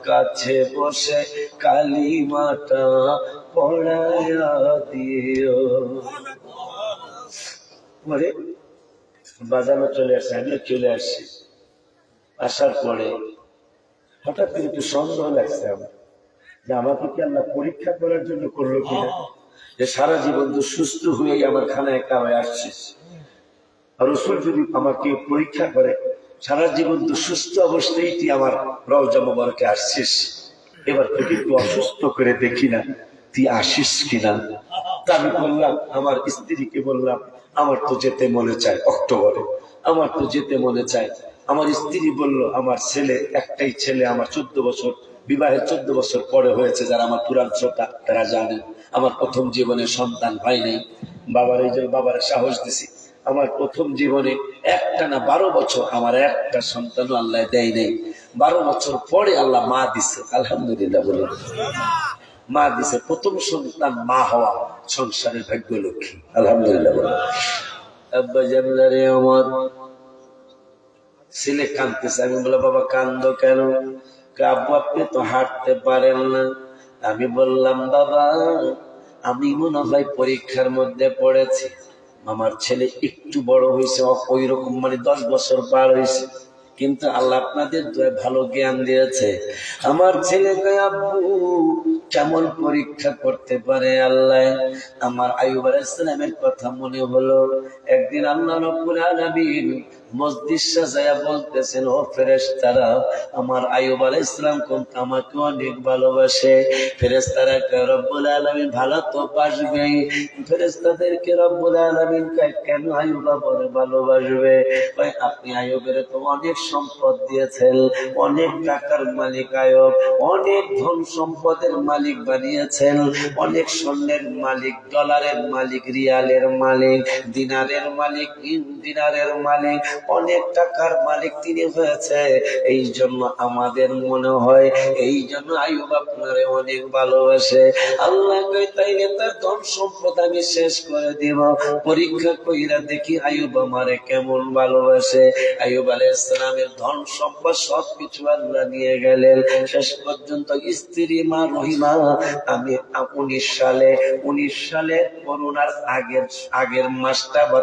কাছে বসে কালিমাটা পড়ায়া দিও। পরে বাজানো চলে আসছে, আমিও চলে আসছি। আসার পরে হঠাৎ করে একটু সন্দেহ লাগছে আমার যে আমাকে কি আল্লাহ পরীক্ষা করার জন্য করলো কিনা, যে সারা জীবন তো সুস্থ হয়েই আমার খানা একা হয়ে আসছিস, আর রসুল যদি আমাকে পরীক্ষা করে সারা জীবন তো সুস্থ অবস্থায় তুই আমার রওজা মুবারকে আসছিস, এবার তোকে একটু অসুস্থ করে দেখি না তুই আসিস কিনা। তা আমি বললাম, আমার স্ত্রীকে বললাম আমার তো যেতে মনে চায় অক্টোবরে, আমার তো যেতে মনে চায়। আমার স্ত্রী বলল আমার ছেলে একটাই ছেলে, আমার 14 বছর বিবাহের 14 বছর পরে হয়েছে, যারা আমার পুরান শ্রোতা তারা জানে আমার প্রথম জীবনে সন্তান হয় নাই। বাবার এই জন্য বাবার সাহস দিছি, আমার প্রথম জীবনে একটা না 12 বছর আমার একটা সন্তানও আল্লাহ দেয় নাই। 12 বছর পরে আল্লাহ মা দিছে, আলহামদুলিল্লাহ বলে মা দিছে। প্রথম সন্তান মা হওয়া সংসারের ভাগ্য লক্ষ্মী, আলহামদুলিল্লাহ বলে। আব্বা জানলারে আমার ছেলে কাঁদতেছে, আমি বললাম বাবা কান্দো কেন? আব্বু আপনি তো হাঁটতে পারেন না। আমি বললাম বাবা আমি মনে হয় পরীক্ষার মধ্যে পড়েছি, আমার ছেলে একটু বড় হয়েছে, ওই রকম মানে 10 বছর পার হয়েছে, কিন্তু আল্লাহ আপনাদের দোয়া ভালো জ্ঞান দিয়েছে। আমার ছেলেকে আব্বু কেমন পরীক্ষা করতে পারে আল্লাহ। আমার আইয়ুব আলাইহিস সালামের কথা মনে হলো। একদিন আল্লাহ রাব্বুল আলামিন মসজিদ সাজায়া বলতেছেন, ও ফেরেশতারা আমার আইয়ুব আলাইহিস সালাম কিন্তু আমাকে অনেক ভালোবাসে। ফেরেশতারা কয় রব্বুল আলামিন ভালো তো বাসবেই। ফেরেশতাদেরকে রব্বুল আলামিন কয় কেন আইয়ুব বড় ভালোবাসবে? কয় আপনি আইয়ুবের তো অনেক সম্পদ দিয়েছেন, অনেক টাকার মালিক আইয়ুব, অনেক ধন সম্পদের মালিক বানিয়েছেন, অনেক স্বর্ণের মালিক, ডলারের মালিক, রিয়ালের মালিক, দিনারের মালিক, দিনারের মালিক, অনেক টাকার মালিক তিনি হয়েছে। এই জন্য আমাদের মনে হয় এই জন্য আইয়ুব আপনারে অনেক ভালোবাসে। আল্লাহ কয় তাইলে তার ধন সম্পদ আমি শেষ করে দিব, পরীক্ষা কইরা দেখি আইয়ুব আমারে কেমন ভালোবাসে। আইয়ুব আলাইহিস সালামের ধন সম্পদ সবকিছু আল্লাহ নিয়ে গেলেন, শেষ পর্যন্ত স্ত্রী মা রহিমা, আমি 19 সালে করোনার আগের মাসটা বা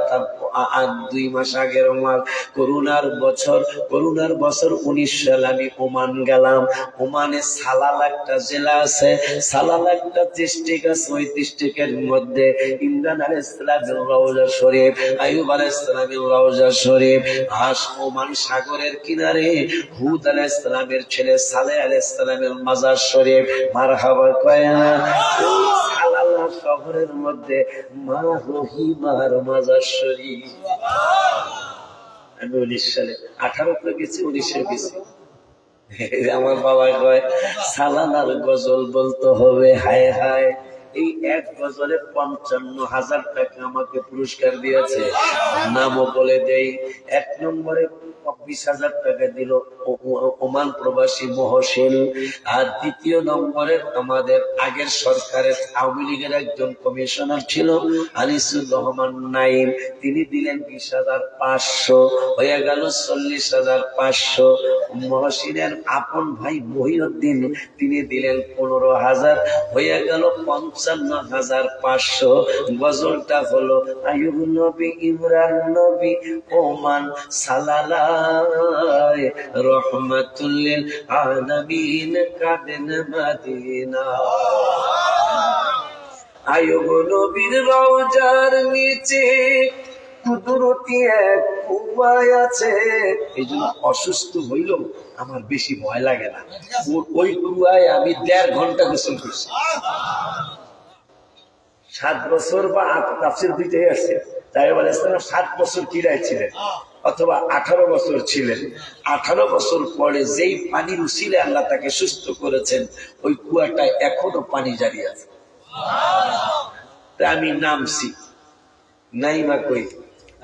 2 মাস আগের মাস, করোনার বছর 19 সালে আমি ওমান গেলাম। ওমানে সালাল একটা জেলা আছে, সালাল একটা ডিস্ট্রিক্ট আছে, ওই ডিস্ট্রিক্টের মধ্যে ইমরান আলাইহিস সালামের রওজা শরীফ, আইয়ুব আলাইহিস সালামের রওজা শরীফ, ওমান সাগরের কিনারে হুদ আলাইহিস সালামের ছেলে সালেহ আলাইহিস সালামের মাজার শরীফ, মারহাবা কয় না? সালালা শহরের মধ্যে মা রহিমার মাজার শরীফ। আমি 19 সালে 18 গেছি, 19-এ গেছি। আমার বাবা কয় সালানার গজল বলতে হবে। হায় হায়, এই এক গজলে 55,000 টাকা আমাকে পুরস্কার দিয়েছে। নামও বলে দেই। 1 নম্বরে 20,000 টাকা দিল ওমান প্রবাসী মহসিন। আর 2য় নম্বরে আমাদের আগের সরকারের আওয়ামী লীগের একজন কমিশনার ছিল আনিসুর রহমান নাইম, তিনি দিলেন 20,500, হয়ে গেল 40,500। মহসিনের আপন ভাই মহিউদ্দিন, তিনি দিলেন 15,000, হয়ে গেল 55,500। গজলটা হলো আইয়ুব নবী, ইমরান নবী, ওমান সালালায়, রহমাতুল লিল আলামিন, কাদেন মদিনা। আইয়ুব নবীর রওজার নিচে কুদরতি এক কুয়া আছে। এই জন্য অসুস্থ হইল আমার বেশি ভয় লাগে না। ওই কুয়ায় আমি 1.5 ঘন্টা গোসল করছি। 7 বছর বা তাফসীর দুইটাই আছে। তাই বলে 7 বছর কিরায় ছিলেন অথবা 18 বছর ছিলেন। 18 বছর পরে যেই পানির উসিলে আল্লাহ তাকে সুস্থ করেছেন, ওই কুয়াটায় এখনো পানি জারি আছে। আমি নামছি, নাইমা কই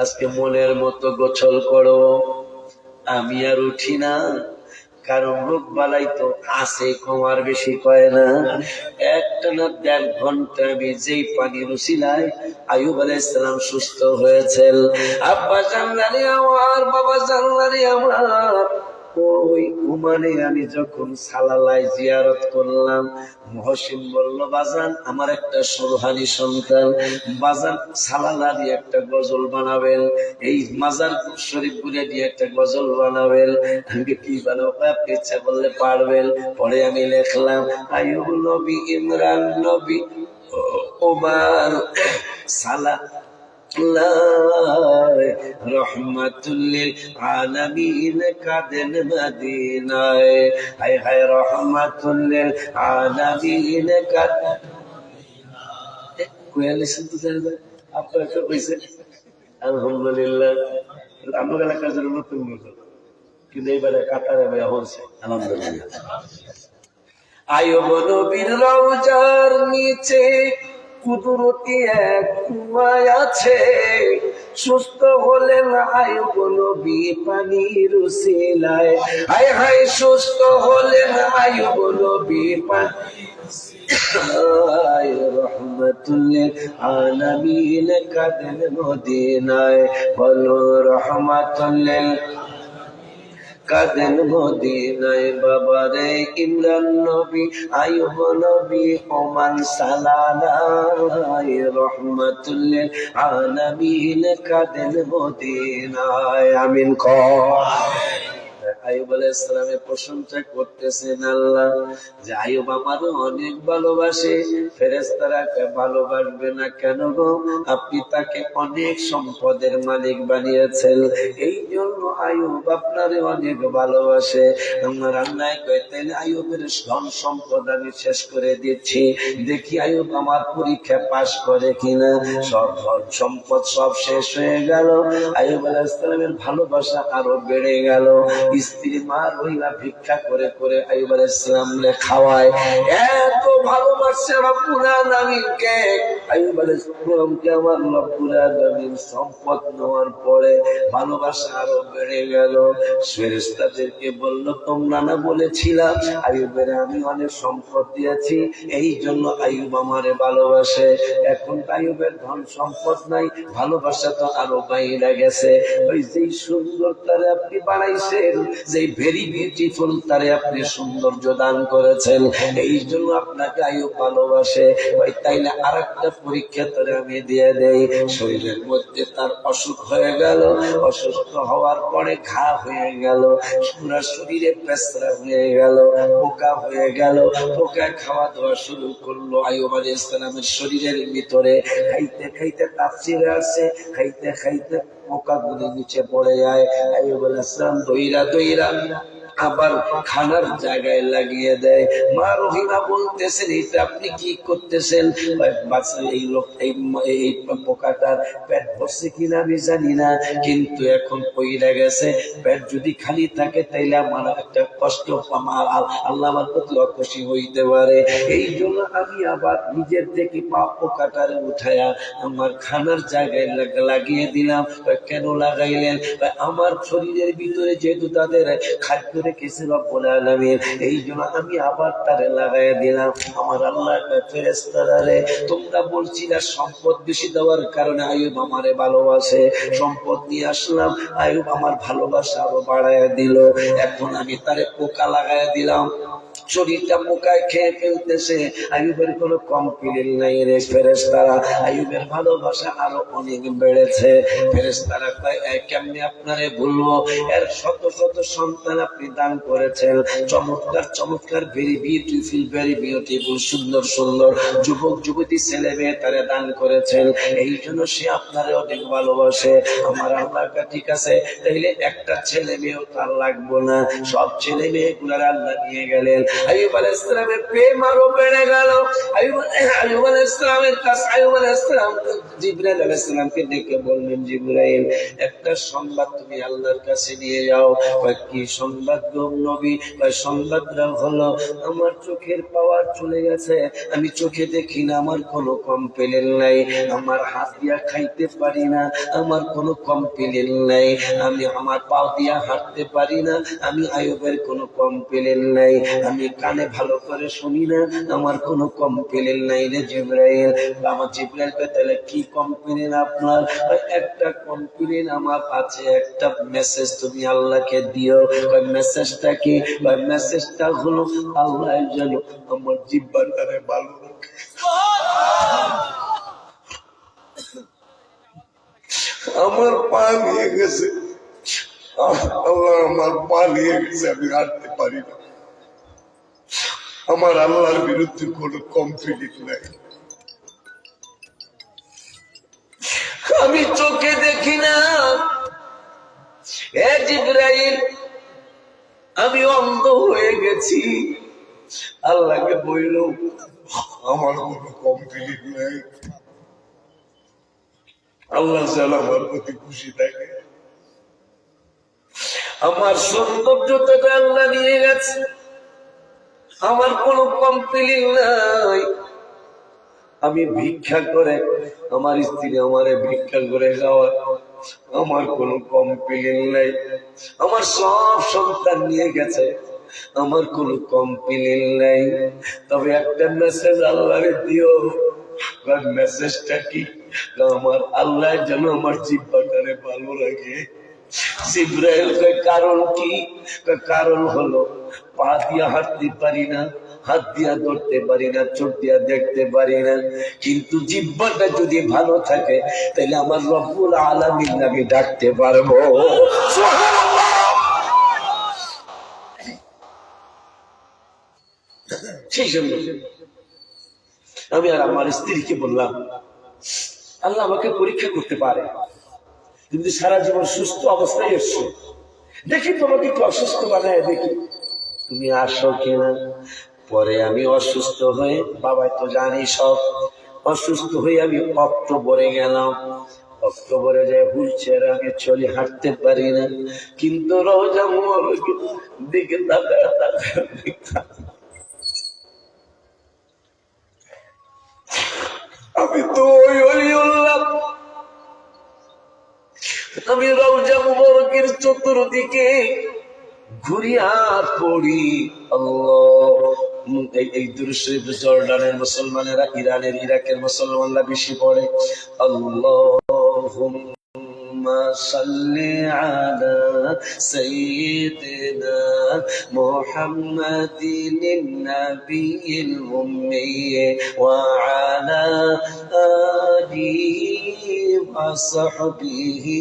আজকে মনের মতো গোসল করো। আমি আর উঠি না, কারণ রোগ বালাই তো আছে, কমার বেশি কয় না। একটানা 1.5 ঘন্টা আমি যেই পানির উসিলায় আইয়ুব আলাইহিস সালাম সুস্থ হয়েছেন। আব্বা জানলারে আমার, বাবা জানলারে আমার, ওই ওমানে আমি যখন সালালায় জিয়ারত করলাম, মহসিন বলল বাজান আমার একটা সুরহানি সন্তান, বাজান সালালারি একটা গজল বানাবেন, এই মাজার শরীফ ঘুরে দিয়ে একটা গজল বানাবেন। আমি কি বানাবো? আপনি ইচ্ছা করলে পারবেন। পরে আমি লিখলাম আইয়ুব নবী, ইমরান নবী, ওমান সালা রহমাতুল লিল আলামিন, কাদেন মদিনায়। হায় হায়, রহমাতুল লিল আলামিন, কাদেন কোয়ালিশন তো জানেন আপনারা তো কইছেন। আলহামদুলিল্লাহ, আমার এলাকার জন্য নতুন গজল, কিন্তু এইবারে কাতারে ভাইয়া হচ্ছে আলহামদুলিল্লাহ। আইয়ুব নবীর রওজার নিচে কুদরতি এক কুয়া আছে। সুস্থ হলেন আইয়ুব নবী পানির উসিলায়। হায় হায়, সুস্থ হলেন আইয়ুব নবী পানির উসিলায়, রহমাতুল লিল আলামিন, কাদেন মদিনায়। বলো রহমাতুল লিল কাদেন মদিনায়। বাবারে ইমরান নবী, আইয়ুব নবী, ওমান সালালায়, রহমাতুল লিল আলামিন, কাদেন মদিনায়। আমিন কর। আইয়ুব আলাইহিস সালামের প্রশংসা করতেছেন আল্লাহ, যে আইয়ুব আমারও অনেক ভালোবাসে। ফেরেশতারা ভালোবাসবে না কেন গো? আপনি তাকে অনেক সম্পদের মালিক বানিয়েছেন, এই জন্য আইয়ুব আপনারে অনেক ভালোবাসে। আমার আল্লাহ কইতেন আইয়ুবের ধন সম্পদ আমি শেষ করে দিচ্ছি, দেখি আইয়ুব আমার পরীক্ষা পাস করে কিনা। সব ধন সম্পদ সব শেষ হয়ে গেল। আইয়ুব আলাইহিস সালামের ভালোবাসা আরো বেড়ে গেল। স্ত্রী মার হইলা ভিক্ষা করে করে আইয়ুব আলাইহিস সালামকে খাওয়ায়। এত ভালোবাসে রব্বুল আলামিনকে। আইয়ুব আলাইহিস সালামকে আমার রব্বুল আলামিন সম্পদ নেওয়ার পরে ভালোবাসা আরো বেড়ে গেল। ফেরেশতাদেরকে বলল তোমরা না বলেছিলাম আইয়ুবের আমি অনেক সম্পদ দিয়েছি, এই জন্য আইয়ুব আমারে ভালোবাসে। এখন আইয়ুবের ধন সম্পদ নাই, ভালোবাসা তো আরো বাইরে গেছে। ওই যেই সুন্দর তারে আপনি বানাইছেন, যে ভেরি বিউটিফুল তারে আপনি সৌন্দর্য দান করেছেন, এই জন্য আপনাকে আইয়ুব ভালোবাসে। ওই তাইলে আরেকটা পরীক্ষা তারে আমি দিয়ে দেই। শরীরের মধ্যে তার অসুখ হয়ে গেল, অসুস্থ হওয়ার পরে ঘা হয়ে গেল, পুরা শরীরে পেছরা হয়ে গেল, পোকা হয়ে গেল। পোকা খাওয়া দাওয়া শুরু করলো আইয়ুব আলাইহিস সালামের শরীরের ভিতরে। খাইতে খাইতে তাফসীরে আছে, খাইতে খাইতে পোকাগুলি নিচে পড়ে যায়। আইয়ুব আলাইহিস সালাম দইরা দইরা আবার খানার জায়গায় লাগিয়ে দেয়। মা রহিমা বলতেছেন, এটা আপনি কি করতেছেন? এই লোক এই পোকাটার পেট ভরছে কিনা আমি জানি না, কিন্তু এখন পইরা গেছে। পেট যদি খালি থাকে তাইলে আমার একটা কষ্ট, আল্লাহ আমার প্রতি অখুশি হইতে পারে। এই জন্য আমি আবার নিজের থেকে পোকাটারে উঠায়া আমার খানার জায়গায় লাগিয়ে দিলাম। কেন লাগাইলেন? আমার শরীরের ভিতরে যেহেতু তাদের খাদ্য রেখেছে রব্বুল আলামিন, এই জন্য আমি আবার তারে লাগাইয়া দিলাম। আমার আল্লাহ ফেরেশতারা রে, তোমরা বলছিলা সম্পদ বেশি দেওয়ার কারণে আইয়ুব আমারে ভালোবাসে, সম্পদ নিয়ে আসলাম, আইয়ুব আমার ভালোবাসা আরো বাড়াইয়া দিল। এখন আমি তারে পোকা লাগাইয়া দিলাম, শরীরটা পোকায় খেয়ে ফেলতেছে। আইয়ুবের কোনো কমপ্লেইন নাই রে ফেরেশতারা, আইয়ুবের ভালোবাসা আরো অনেক বেড়েছে। ফেরেশতারা কয়, কেমনে আপনারে বলবো, এর শত শত সন্তান আপনি দান করেছেন, চমৎকার চমৎকার, ভেরি বিউটিফুল, ভেরি বিউটিফুল, সুন্দর সুন্দর যুবক যুবতী ছেলে মেয়ে তারা দান করেছেন, এই জন্য সে আপনারে অনেক ভালোবাসে। আমার আল্লাহ ঠিক আছে, তাইলে একটা ছেলে মেয়েও তার লাগবো না, সব ছেলে মেয়ে গুলার আল্লাহ নিয়ে গেলেন। আইয়ুব আলাইহিস সালামের প্রেম আরো বেড়ে গেল। আইয়ুব আলাইহিস সালামের কাছে আইয়ুব আলাইহিস সালাম জিবরাইল আলাইহিস সালামকে ডেকে বললেন, জিবরাইল, একটা সংবাদ তুমি আল্লাহর কাছে নিয়ে যাও। কি সংবাদ গো নবী? সংবাদটা হলো, আমার চোখের পাওয়ার চলে গেছে, আমি চোখে দেখি না, আমার কোনো কমপ্লেইন নাই, আমার হাত দিয়া খাইতে পারি না, আমার কোনো কমপ্লেইন নাই, আমি আমার পাও দিয়া হাঁটতে পারি না, আমি আইয়ুবের কোনো কমপ্লেইন নাই, আমি কানে ভালো করে শুনি না, আমার কোনো কমপ্লেইন নাই রে জিবরাইল। আমার জিবরাইল কে, তাহলে কি কমপ্লেইন আপনার? একটা কমপ্লেইন আমার আছে, একটা মেসেজ তুমি আল্লাহকে দিও। মেসেজটা কি? মেসেজটা হলো, আল্লাহ যেন আমার জিহ্বাটারে ভালো রাখে। আমার পা নিয়ে গেছে, আল্লাহ আমার পা নিয়ে গেছে, আমি হাঁটতে পারি না, আমার আল্লাহর বিরুদ্ধে কোনো কমপ্লেইন নাই, আমি চোখে দেখি না, এ জিবরাইল আমি অন্ধ হয়ে গেছি। আল্লাহকে বলল, আমার কোনো কমপ্লেইন নাই, আল্লাহ যেন আমার প্রতি খুশি থাকে। আমার সৌন্দর্যটাকে আল্লাহ নিয়ে গেছে, আমার কোনো কমপ্লেইন নাই, আমি ভিক্ষা করে, আমার স্ত্রী আমারে ভিক্ষা করে খাওয়ায়, আমার কোনো কমপ্লেইন নাই, আমার সব সন্তান নিয়ে গেছে, আমার কোনো কমপ্লেইন নাই, তবে একটা মেসেজ আল্লাহরে দিও। মেসেজটা কি? আমার আল্লাহ যেন আমার জিহ্বাটারে ভালো রাখে। জিবরাইল কয়, কারণ কি? কারণ হলো, পা দিয়া হাঁটতে পারি না, হাত দিয়া ধরতে পারি না, চোখ দিয়া দেখতে পারি না, কিন্তু জিহ্বাটা যদি ভালো থাকে তাহলে আমার রব্বুল আলামিন আমি ডাকতে পারবো। সেই জন্য আমি আর আমার স্ত্রীকে বললাম, আল্লাহ আমাকে পরীক্ষা করতে পারে, কিন্তু সারা জীবন সুস্থ অবস্থায় এসছো, দেখি তোমাকে একটু অসুস্থ বানায় দেখি, তুমি আসো কিনা। পরে আমি অসুস্থ হয়ে, বাবা তো জানি সব, অসুস্থ হয়ে আমি অক্টোবরে গেলাম। অক্টোবরে যায় হুইল চেয়ারে আমি চলি, হাঁটতে পারি না, কিন্তু রওজা মুবারকের দিকে তাকায় আমি তো ওই ওলিউল্লাহ, আমি রওজা মুবারকের চতুর্দিকে ঘুরিয়া পড়ি। আল্লাহ, এই দুরূদ শরীফ জর্ডানের মুসলমানেরা, ইরানের, ইরাকের মুসলমানরা বেশি পড়ে। আল্লাহুম্মা সাল্লি আলা সাইয়্যিদিনা মুহাম্মাদিন নাবিয়িল উম্মি ওয়া আলা আলিহি ওয়া সাহবিহি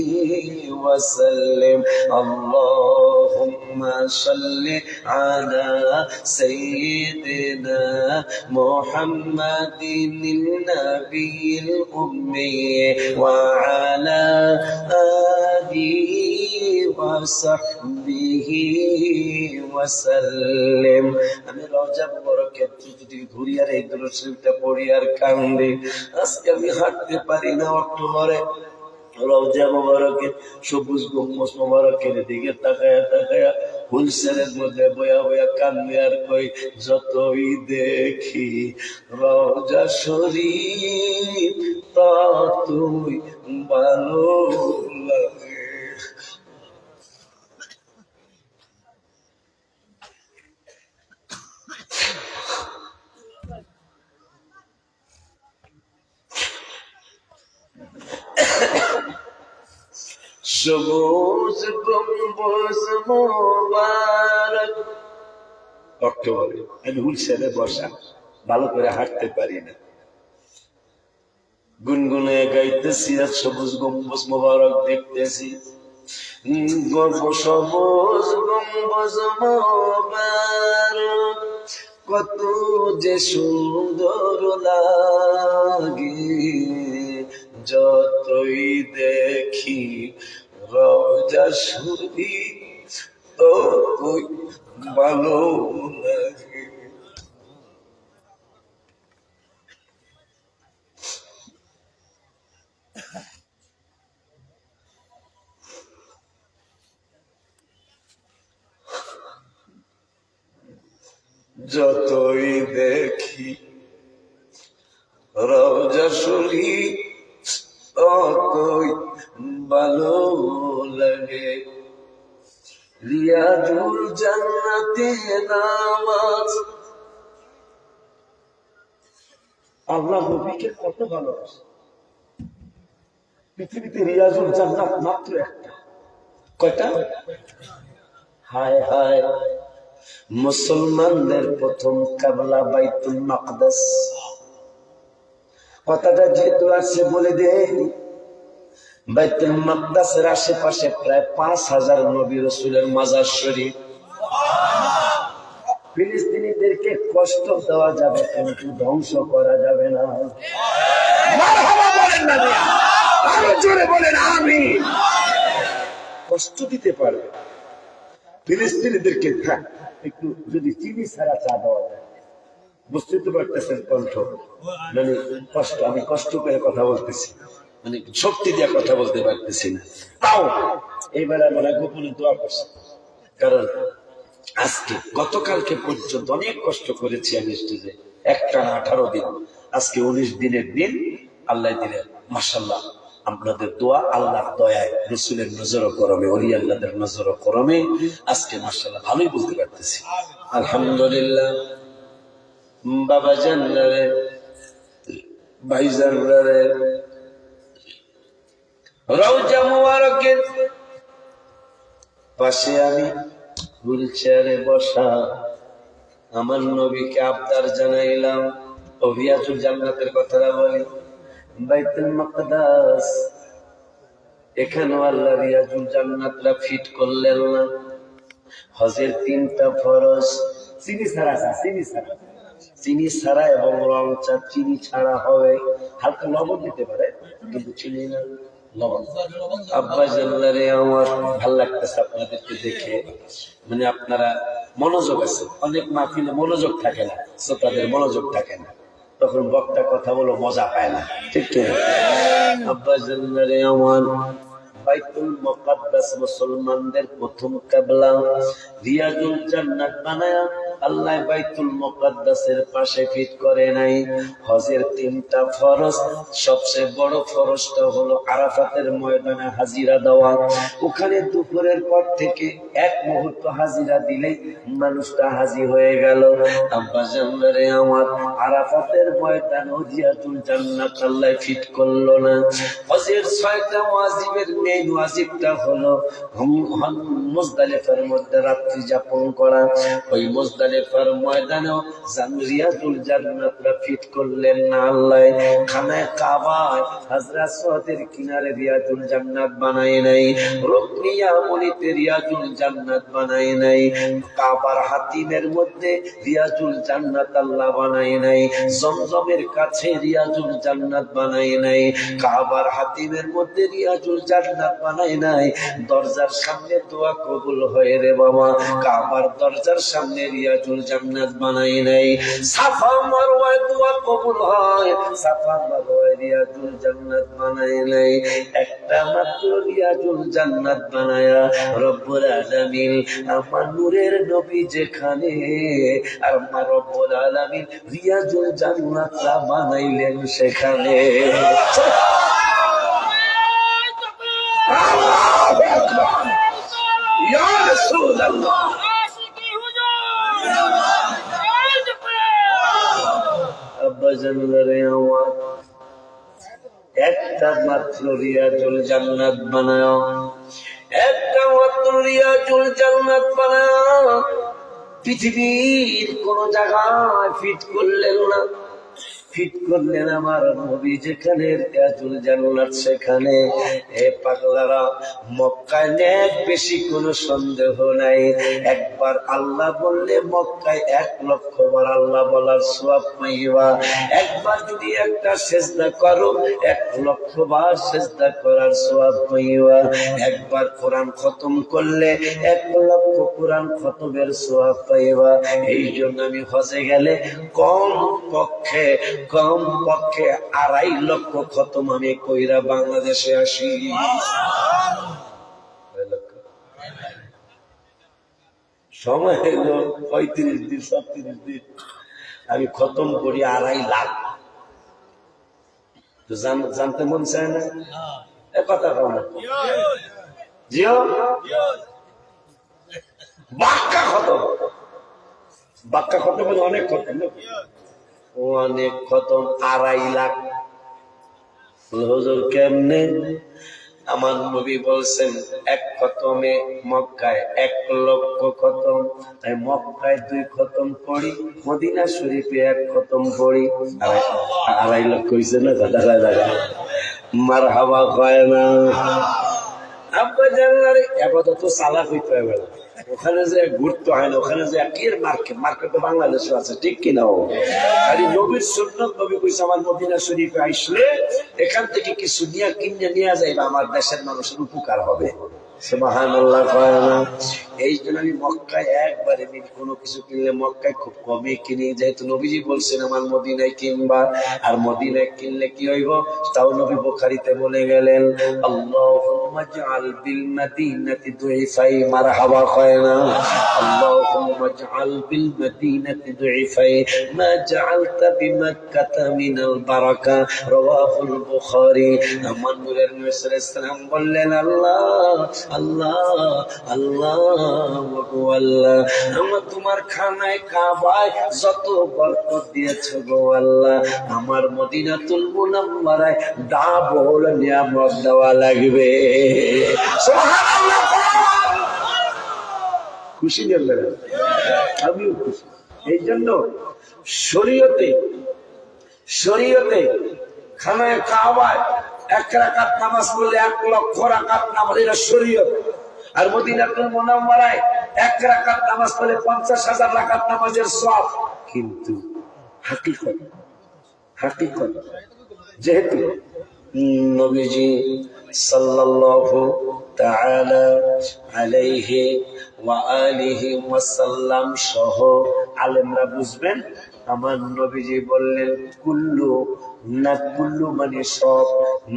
ওয়া সাল্লিম। আল্লাহুম্মা সাল্লি আলা সাইয়্যিদিনা মুহাম্মাদিন নাবিয়িল উম্মি ওয়া আলা آله وصحبه ওয়াসাল্লাম। আমি রওজা মুবারকের যদি ঘুরি আর এই দুরূদ শরীফটা পড়ি আর কান্দি। আজকে আমি হাঁটতে পারি না, অক্টোবরে রওজা মুবারকের সবুজ গম্বুজ মুবারকের দিকে তাকায়া তাকায়া হুলসেলের মধ্যে বয়া বয়া কান্দি আর কই, যতই দেখি রওজা শরীফ ততই ভালো লাগে। সবুজ গম্বুজ মোবারক। অক্টোবরে আমি হুলসেলে বসা, ভালো করে হাঁটতে পারি না, গুনগুনে গাইতেছি আর সবুজ গম্বুজ মোবারক দেখতেছি। সবুজ গম্বুজ মোবারক কত যে সুন্দর লাগে, যতই দেখি রওজা শরীফ ততই ভালো লাগে। যতই দেখি রওজা শরীফ ততই ভালো লাগে। রিয়াজুল জান্নাতে নামাজ। আল্লাহ নবীকে কত ভালোবাসে। পৃথিবীতে রিয়াজুল জান্নাত মাত্র একটা। কয়টা? হায় হায়, মুসলমানদের প্রথম কিবলা বাইতুল মাকদাস। কথাটা যেহেতু আছে বলে দেই, বাইতুল মাকদাসের আশেপাশে প্রায় ৫,০০০ নবী রাসূলের মাজার শরীফ। ফিলিস্তিনিদেরকে কষ্ট দেওয়া যাবে কিন্তু ধ্বংস করা যাবে না। মারহাবা বলেন না, আরো জোরে বলেন আমিন। কষ্ট দিতে পারবে ফিলিস্তিনিদেরকে, একটু যদি চিনি ছাড়া চা দেওয়া যায়। বুঝতে তো পারতেছেন কণ্ঠ, মানে কষ্ট, আমি কষ্ট করে কথা বলতেছি, মানে শক্তি দিয়ে কথা বলতে পারতেছি না। তাও এইবার আমরা গোপনে দোয়া করছি, কারণ আজকে গতকালকে পর্যন্ত অনেক কষ্ট করেছি আমি স্টেজে, একটানা 18 দিন, আজকে 19 দিনের দিন। আল্লাহ দিলে মাশাআল্লাহ আপনাদের দোয়া, আল্লাহর দয়ায়, রাসূলের নজর করমে, ওলি আল্লাহদের নজর করমে আজকে মাশাআল্লাহ ভালোই বলতে পারতেছি। আলহামদুলিল্লাহ। বাবা জানরে, ভাই জানরে, রওজা মুবারকের পাশে আমি হুইলচেয়ারে বসা, আমার নবীকে আবদার জানাইলাম। রিয়াজুল জান্নাতের কথাটা বলি, বাইতুল মাকদাস, এখানেও আল্লাহ রিয়াজুল জান্নাতরা ফিট করলেন না। হজের 3টা ফরজ, চিনি ছাড়া, চিনি ছাড়া এবং রং চা, চিনি ছাড়া হবে, হালকা লবণ দিতে পারে কিন্তু চিনি না, লবণ। আব্বা জানলারে আমার ভাল লাগতেছে আপনাদেরকে দেখে, মানে আপনারা মনোযোগ আছে। অনেক মাহফিলে মনোযোগ থাকে না, শ্রোতাদের মনোযোগ থাকে না, তখন বক্তা কথা বলো মজা পায় না, ঠিক কি? আব্বা জানলারে আমার, বাইতুল মুকাদ্দাস মুসলমানদের প্রথম কিবলা, রিয়াজুল জান্নাত বানায়া আল্লাহ বাইতুল মুকাদ্দাসের পাশে ফিট করে নাই। হজের 3টা ফরজ, সবচেয়ে বড় ফরজটা হলো আরাফাতের ময়দানে হাজিরা দেওয়া। ওখানে দুপুরের পর থেকে 1 মুহূর্ত হাজিরা দিলেই মানুষটা হাজির হয়ে গেল। আব্বা জানরে আমার, আরাফাতের ময়দানে রিয়াজুল জান্নাত আল্লাহ ফিট করলো না। হজের 6টা ওয়াজিবের মেইন ওয়াজিবটা হলো মুজদালিফার মধ্যে রাত্রি যাপন করা। ওই মুজদালিফা মুজদালিফার ময়দানেও রিয়াজুল জান্নাতরা ফিট করলেন না আল্লাহ। খানায় কাবায় হাজরা আসওয়াদের কিনারে রিয়াজুল জান্নাত বানায় নাই, রুকনি ইয়ামানিতে রিয়াজুল জান্নাত বানায় নাই, কাবার হাতিমের মধ্যে রিয়াজুল জান্নাত আল্লাহ বানায় নাই, জমজমের কাছে রিয়াজুল জান্নাত বানায় নাই, কাবার হাতিমের মধ্যে রিয়াজুল জান্নাত বানায় নাই। দরজার সামনে দোয়া কবুল হয় রে বাবা, কাবার দরজার সামনে রিয়াজুল জান্নাত বানায় নাই। সাফা মারওয়ায় দোয়া কবুল হয়, সাফা মারওয়ায় রিয়াজুল জান্নাত বানায় নাই। একটা মাত্র রিয়াজুল জান্নাত বানায়া রব্বুল আলামিন আমার নূরের নবী যেখানে আর আমার রব্বুল আলামিন রিয়াজুল জান্নাতরা বানাইলেন সেখানে। আল্লাহু আকবার, ইয়া রাসূলুল্লাহ। আব্বা জানলারে আমার একটা মাত্র রিয়াজুল জান্নাত বানাও, একটা মাত্র রিয়াজুল জান্নাত বানাও। পৃথিবীর কোন জায়গায় ফিট করলেন না, ফিট করলেন আমার নবী যেখানে রিয়াজুল জান্নাত সেখানে। এ পাগলারা, মক্কায় নেক বেশি কোনো সন্দেহ নাই। একবার আল্লাহ বললে মক্কায় 1,00,000 বার আল্লাহ বলার সওয়াব পাইবা। একবার যদি একটা সিজদা করো 1,00,000 বার সিজদা করার সওয়াব পাইবা। একবার কোরআন খতম করলে 1,00,000 কোরআন খতমের সওয়াব পাইবা। এই জন্য আমি হজে গেলে কম পক্ষে 2.5 খতম আমি কইরা বাংলাদেশে আসি। সময় হলো 35 দিন 36 দিন, আমি খতম করি 2.5 লাখ। তো জানতে মন চায় না? এ কথা কও না জিও, বাক্কা খতম, বাক্কা খতম মানে অনেক খতম, অনেক খতম। 2.5 লাখ। হুজুর কেমনে? আমার নবী বলছেন এক খতমে মক্কায় 1,00,000 খতম। তাই মক্কায় 2 খতম পড়ি, মদিনা শরীফে 1 খতম পড়ি। 2.5 লাখ কইছে না? মারহাবা কয় না? আব্বা জানলারে আপাতত সালাক হইতে হবে না, ওখানে যে ঘুরতে হয় না, ওখানে যে একের মার্কেট তো বাংলাদেশে আছে, ঠিক কিনা? খালি নবীর সুন্নাত, নবী কইছে আমার মদিনা শরীফে আইসলে এখান থেকে কিছু কিনে নিয়ে যাইবা, আমার দেশের মানুষের উপকার হবে। সুবহানাল্লাহ কয় না? এই জন্য আমি মক্কায় একবারে কোনো কিছু কিনলে মক্কায় খুব কমে কিনি, যেহেতু নবীজি বলছেন আমার মদিনায় কিনবা। আর মদিনায় কিনলে কি হইব তাও নবী বুখারীতে বলে গেলেন, আল্লাহুম্মা জাআল বিল মাদিনাতি দুইফাই। মারহাবা কয় না? আল্লাহুম্মা জাআল বিল মাদিনাতি দুইফাই মা জাআলতা বিমাক্কাতা মিনাল বারাকা। রাওয়াহুল বুখারী। আমার নূরের নবী সাল্লাল্লাহু আলাইহি ওয়াসাল্লাম বললেন, আল্লাহ আল্লাহ আল্লাহ আল্লাহ, আমার তোমার খানায় কাবায় যত বরকত দিয়েছো গো আল্লাহ, আমার মদিনাতুল মুনাওয়ারায় ডাবল নিয়ামত দেওয়া লাগবে। সুবহানাল্লাহ। খুশি নেন, আমিও খুশি। এই জন্য শরীয়তে খানায় কাবায় 1 রাকাত নামাজ পড়লে 1,00,000 রাকাত নামাজ, এটা শরীয়ত। আর মদিনাতুল মুনাওয়ারায় 1 রাকাত নামাজ পড়লে 50,000 রাকাত নামাজের সওয়াব। কিন্তু হাকিকত যেহেতু নবীজি সাল্লাল্লাহু তাআলা আলাইহি ওয়া আলিহি ওয়াসাল্লাম সহ আলেমরা বুঝবেন, আমার নবীজি বললেন কুল্লু মানে সব,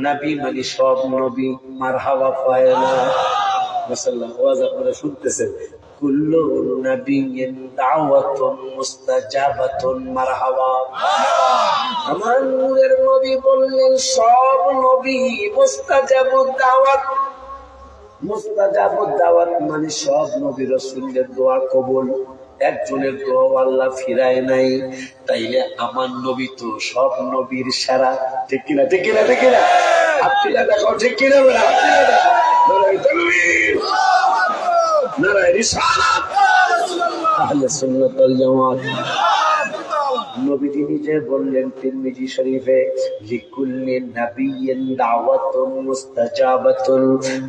নবী মানে সব নবী। মারহাবা পায় না? মাশাআল্লাহ, ওয়াজ আপনারা শুনতেছেন। কুল্লু নাবিয়্যিন দাওয়াতুন মুস্তাজাবাতুন। মারহাবা। আমার নূরের নবী বললেন সব নবী মুস্তাজাবুদ দাওয়াত। মুস্তাজাবুদ দাওয়াত মানে সব নবী রাসূলের দোয়া কবুল। একজনের দোয়া আল্লাহ ফিরায় নাই, তাইলে আমার নবী তো সব নবীর সেরা। ঠিক কিনা? ঠিক কিনা? ঠিক কিনা? আপনারা দেখো, ঠিক কিনা? নারায়ে তাকবীর, নারায়ে রিসালাত। আহলে সুন্নাত ওয়াল জামাত। নবীজি নিজে বললেন তিরমিজি শরীফে, লিকুল্লি নাবিয়্যিন দাওয়াতুন মুস্তাজাবাতুন।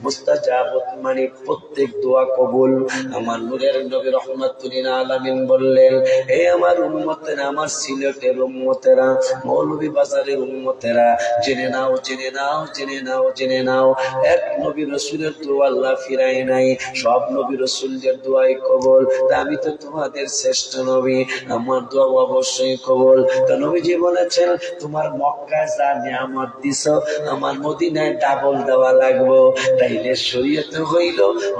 মুস্তাজাবাত মানে প্রত্যেক দোয়া কবুল। আমার নূরের নবী রাহমাতুল লিল আলামিন বললেন, হে আমার উম্মতেরা, আমার সিলেটের উম্মতেরা, মৌলভী বাজারের উম্মতেরা, জেনে নাও, জেনে নাও, জেনে নাও, জেনে নাও, এক নবী রাসূলের দোয়া আল্লাহ ফিরায় নাই, সব নবী রাসূলদের দোয়াই কবুল। তা আমি তো তোমাদের শ্রেষ্ঠ নবী, আমার দোয়া অবশ্যই কবুল। তো নবীজি বলেছেন, তোমার মক্কায় যা নিয়ামত দিছো আমার মদিনায় ডাবল দেওয়া লাগবো। তাইলে শরীয়তে হইল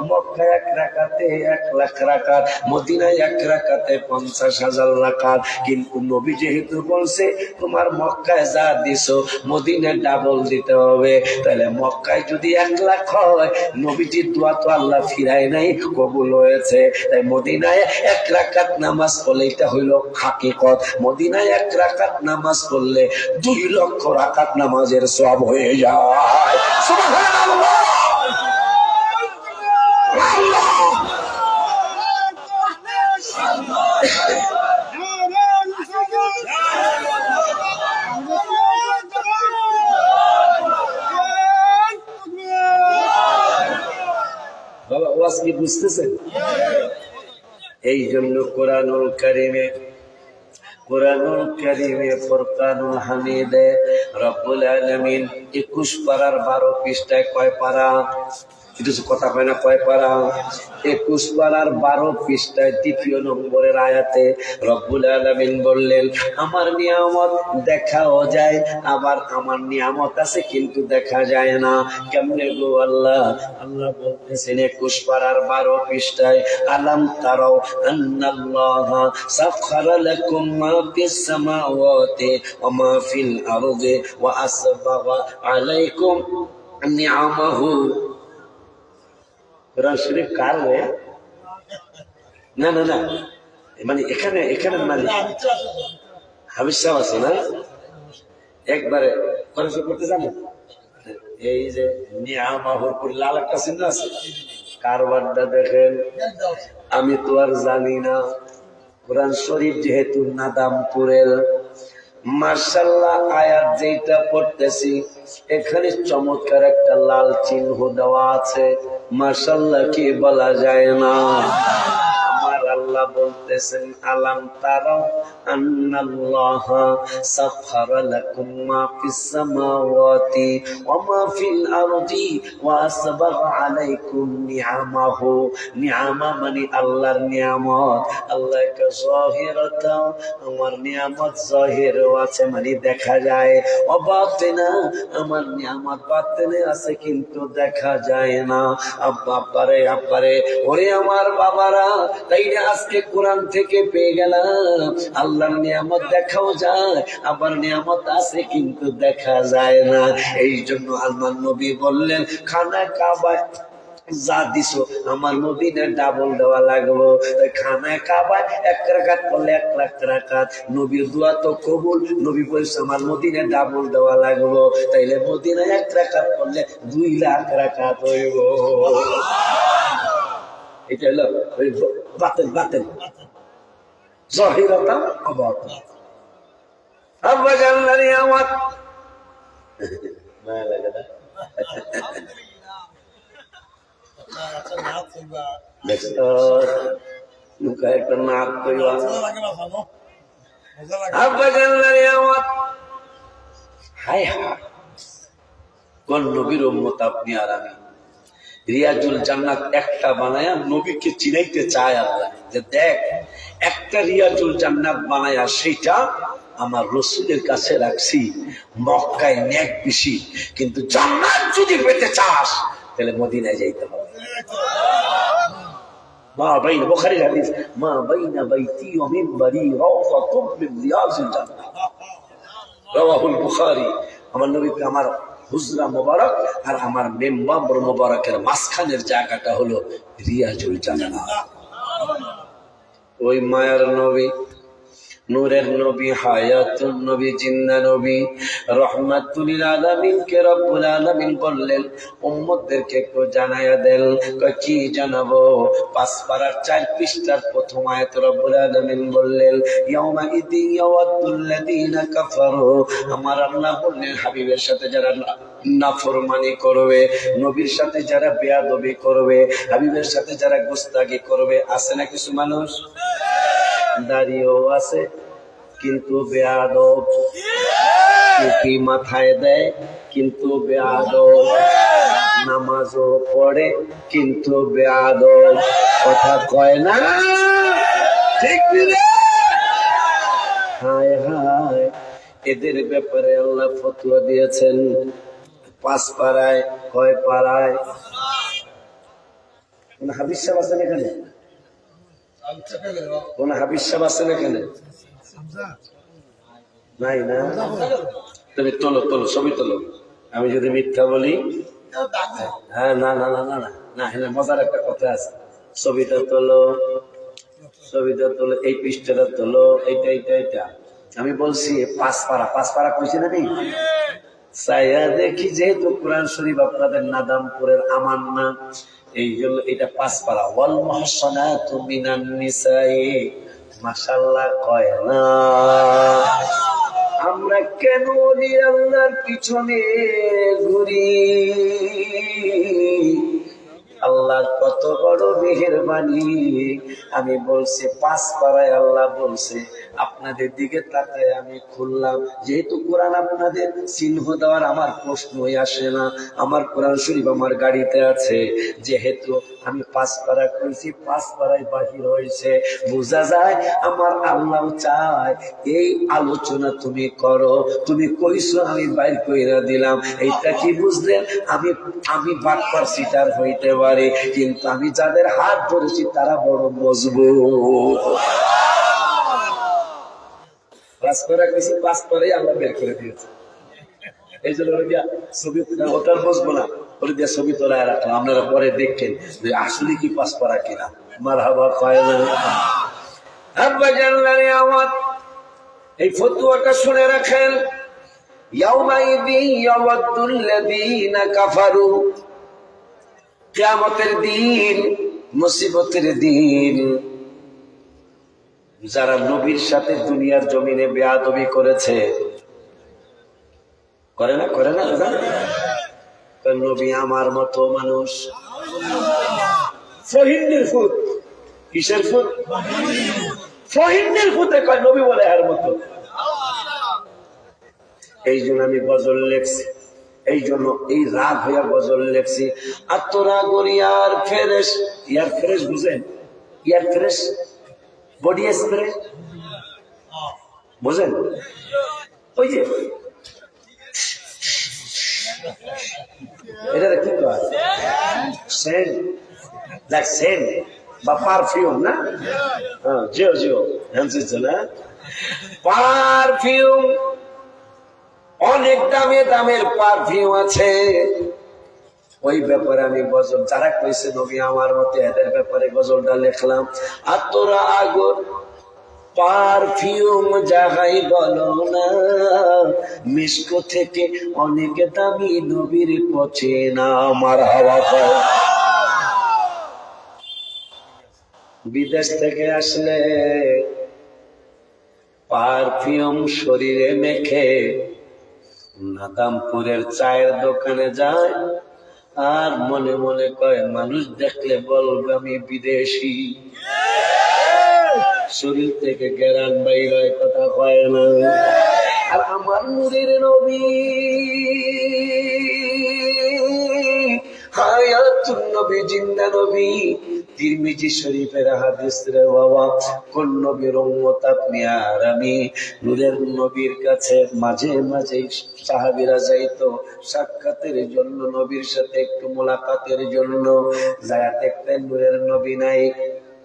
মক্কায় 1 রাকাতে 1 লাখ রাকাত, মদিনায় 1 রাকাতে 50,000 রাকাত। কিন্তু নবী যেহেতু বলছে তোমার মক্কায় যা দিছো মদিনায় ডাবল দিতে হবে, তাহলে মক্কায় যদি 1 লাখ হয়, নবীজির দোয়া তো আল্লাহ ফিরায় নাই, কবুল হয়েছে। তাই মদিনায় 1 রাকাত নামাজ পড়লে এটা হইল হাকিকত। মদিনায় 1 রাকাত নামাজ পড়লে 2 লক্ষ রাকাত নামাজের সওয়াব হয়ে যায়। সুবহানাল্লাহ। বাবা ওয়াজ কি বুঝতেছেন? এই জন্য কোরআনুল কারীমে ফুরকানুল হামিদে রব্বুল আলামিন 21 পারার 12 পৃষ্ঠায় কয় পারা? কিছু কথা কয় না, কয় পারা? 21 পারার 12 পৃষ্ঠায় 2 নম্বরের আয়াতে রব্বুল আলামিন বললেন, আমার নিয়ামত দেখাও যায়, আবার আমার নিয়ামত আছে কিন্তু দেখা যায় না। কেমনে গো আল্লাহ? আল্লাহ বলতেছেন 21 পারার 12 পৃষ্ঠায়, আলাম তারাও আন্নাল্লাহা সাখখারা লাকুম মা ফিস সামাওয়াতি ওয়া মা ফিল আরদি ওয়া আসবাগা আলাইকুম নিআমাহু। কোরআন শরীফ কার হয়ে? না না না, মানে এখানে মানে হাবিজ সাহেব আছে না, একবারে কোরআন শরীফ পড়তে জানেন? এই যে নিআমাহুর পর লাল একটা চিহ্ন আছে, কারবারটা দেখেন। আমি তো আর জানি না, কোরআন শরীফ যেহেতু নাদামপুরের, মাশাআল্লাহ আয়াত যেটা পড়তেছি এখানে চমৎকার একটা লাল চিহ্ন দেওয়া আছে, মাশাআল্লাহ কি বলা যায় না। আমার আল্লাহ বলতেছেন, আলাম তারাও আন্নাল্লাহা সাখখারা লাকুম মা ফিস সামাওয়াতি ওয়া মা ফিল আরদি ওয়া আসবাগা আলাইকুম নিআমাহু। নিআমা মানে আল্লাহর নিয়ামত। আল্লাহ কা যাহিরাতা, আমার নিয়ামত জাহিরও আছে মানে দেখা যায়, ও বাতিনা, আমার নিয়ামত বাতিনে আছে কিন্তু দেখা যায় না। আব্বারে আব্বারে, ওরে আমার বাবারা, তাইলে আজকে কোরআন থেকে পেয়ে গেলাম আল্লাহর নিয়ামত দেখাও যায়, আবার নিয়ামত আছে কিন্তু দেখা যায় না। এই জন্য আল্লাহর নবী বললেন, খানা কাবায় যা দিছো আমার মদিনায় ডাবল দেওয়া লাগবো। খানায় কাবায় 1 রাকাত পড়লে 1 লাখ রাকাত, নবীর দোয়া তো কবুল। নবী বলছে আমার মদিনায় ডাবল দেওয়া লাগবো, তাইলে মদিনায় 1 রাকাত পড়লে 2 লাখ রাকাত হইব। এটা হলো বাতিল বাতিল জাহিরাতাম আবাতাম। আব্বা জানলানি আমার মায়া লাগে না? একটা নাক কইবা আব্বা জানলানি আমার। হায় হায়, কোন নবীর উম্মত আপনি আর আমি? রিয়াজুল জান্নাত একটা বানায়া নবীকে চিনাইতে চায় আল্লাহ, যে দেখ একটা রিয়াজুল জান্নাত বানায়া সেটা আমার রসুলের কাছে রাখছি। মক্কায় নেক বেশি, কিন্তু জান্নাত যদি পেতে চাস তাহলে মদিনায় যাইতে হবে। মা বাইনা, বুখারীর হাদিস, মা বাইনা বাইতি ওয়া মিনবারি রাওযাতুম মিন রিয়াজিল জান্নাহ, রাওয়াহুল বুখারী। আমার নবীকে আমার হুজরা মোবারক আর আমার মেম্বার মোবারকের মাঝখানের জায়গাটা হলো রিয়াজুল জান্নাহ। ওই মায়ার নবী নূরের নবী, হায়াতুন নবী, জিন্দা নবী, রহমাতুল আলামিনকে রব্বুল আলামিন বললেন উম্মতদেরকে একটু জানায়া দেন। কয় কি জানাবো? 5 পারার 4 পৃষ্ঠার প্রথম আয়াত রব্বুল আলামিন বললেন ইয়াউমা ইদি ইয়াওয়াদুল লাযিনা কাফারু। আমার আল্লাহ বললেন হাবিবের সাথে যারা নাফরমানি করবে, নবীর সাথে যারা বেয়াদবি করবে, হাবিবের সাথে যারা গোস্তাগি করবে, আছে না কিছু মানুষ? দাড়িও আছে কিন্তু বেয়াদব, টুপি মাথায় দেয় কিন্তু বেয়াদব, নামাজও পড়ে কিন্তু বেয়াদব, কথা কয় না, ঠিক না? হায় হায়, এদের ব্যাপারে আল্লাহ ফতোয়া দিয়েছেন 5 পারায়। কয় পারায়? কোন হাদিস সাহেব আছেন এখানে? কোন হাবিজ সাহেব আছেন এখানে? নাই না? তুমি তোলো তোলো, ছবি তোলো। আমি যদি মিথ্যা বলি, হ্যাঁ, না না না না না না, এখানে মজার একটা কথা আছে। ছবিটা তোলো, ছবিটা তোলো, এই পৃষ্ঠাটা তোলো, এইটা এইটা এইটা। আমি বলছি 5 পারা, 5 পারা কইছি না? চাইয়া দেখি যেহেতু কোরআন শরীফ আপনাদের নাদামপুরের আমার না, এই জন্য এটা 5 পারা। ওয়াল মুহসানাতু মিনান নিসাই, মাশাআল্লাহ কয় না। আমরা কেন ওলি আল্লাহর পিছনে ঘুরি? আল্লাহ কত বড় মেহেরবানি। আমি বলছি 5 পারায় আল্লাহ বলছে, আপনাদের দিকে তাকায় আমি খুললাম। যেহেতু কোরআন আপনাদের চিহ্ন দেওয়ার আমার প্রশ্নই আসে না, আমার কোরআন শরীফ আমার গাড়িতে আছে, যেহেতু আমি 5 পারা কইছি, 5 পারায় বাহির হয়েছে, বোঝা যায় আমার আল্লাহ চায় এই আলোচনা তুমি করো। তুমি কইছো, আমি বাইর কইরা দিলাম। এইটা কি বুঝলেন? আমি বাটপার সিটার হইতে পারি, কিন্তু আমি যাদের হাত ধরেছি তারা বড় মজবুত। 5 পারা কইছি, 5 পারাই আল্লাহ বের করে দিয়েছে। এই জন্য ছবি ওটার বসবো না, ওটা দিয়ে ছবি তোলায় রাখলাম, আপনারা পরে দেখেন যে আসলে কি 5 পারা কিনা। মারহাবা কয় না? আব্বা জানলারে আমার এই ফতোয়াটা শুনে রাখেন। ইয়াউমাইদি ইয়াওয়াদুল লাযিনা কাফারু, কিয়ামতের দিন, মুসিবতের দিন, যারা নবীর সাথে দুনিয়ার জমিনে বেয়াদবি করেছে, করে না? করে না? নবী আমার মতো মানুষ। ফহিন্দির ফুট, কিসের ফুট? ফহিন্দির ফুটে কয় নবী বলে এর মতো। এই জন্য আমি গজল লেখছি, এই জন্য এই রাগ হইয়া গজল লেখছি। আর তোরা গরিয়ার ফ্রেশ, ইয়ার ফ্রেশ বুঝেন? ইয়ার ফ্রেশ, বডি স্প্রে বুঝেন? ওই যে এটা কি কয়? সেন্ট, লাইক সেন্ট বা পারফিউম না? হ্যাঁ, জিও জিও হ্যান্সিস না? পারফিউম, অনেক দামে দামের পারফিউম আছে। ওই ব্যাপারে আমি গজল, যারা কইছে নবী আমার মতে, এদের ব্যাপারে গজলটা লিখলাম। আর তোরা আগর পারফিউম যাহাই বলো না, মিস্কো থেকে অনেক দামি নবীর পচে না। আমার হাওয়া পায় বিদেশ থেকে আসলে পারফিউম শরীরে মেখে নাদামপুরের চায়ের দোকানে যায়, আর মনে মনে কয় মানুষ দেখলে বলবে আমি বিদেশি। শরীর থেকে গেরান বাইর হয়, কথা কয় না। আর আমার নূরের নবী, হায়াতুন নবী, জিন্দা নবী, তিরমিজি শরীফের হাদিস রে বাবা। কোন নবীর উম্মত আপনি আর আমি? নূরের নবীর কাছে মাঝে মাঝে সাহাবীরা যাইতো সাক্ষাতের জন্য, নবীর সাথে একটু মোলাকাতের জন্য। যারা দেখতেন নূরের নবী নাই,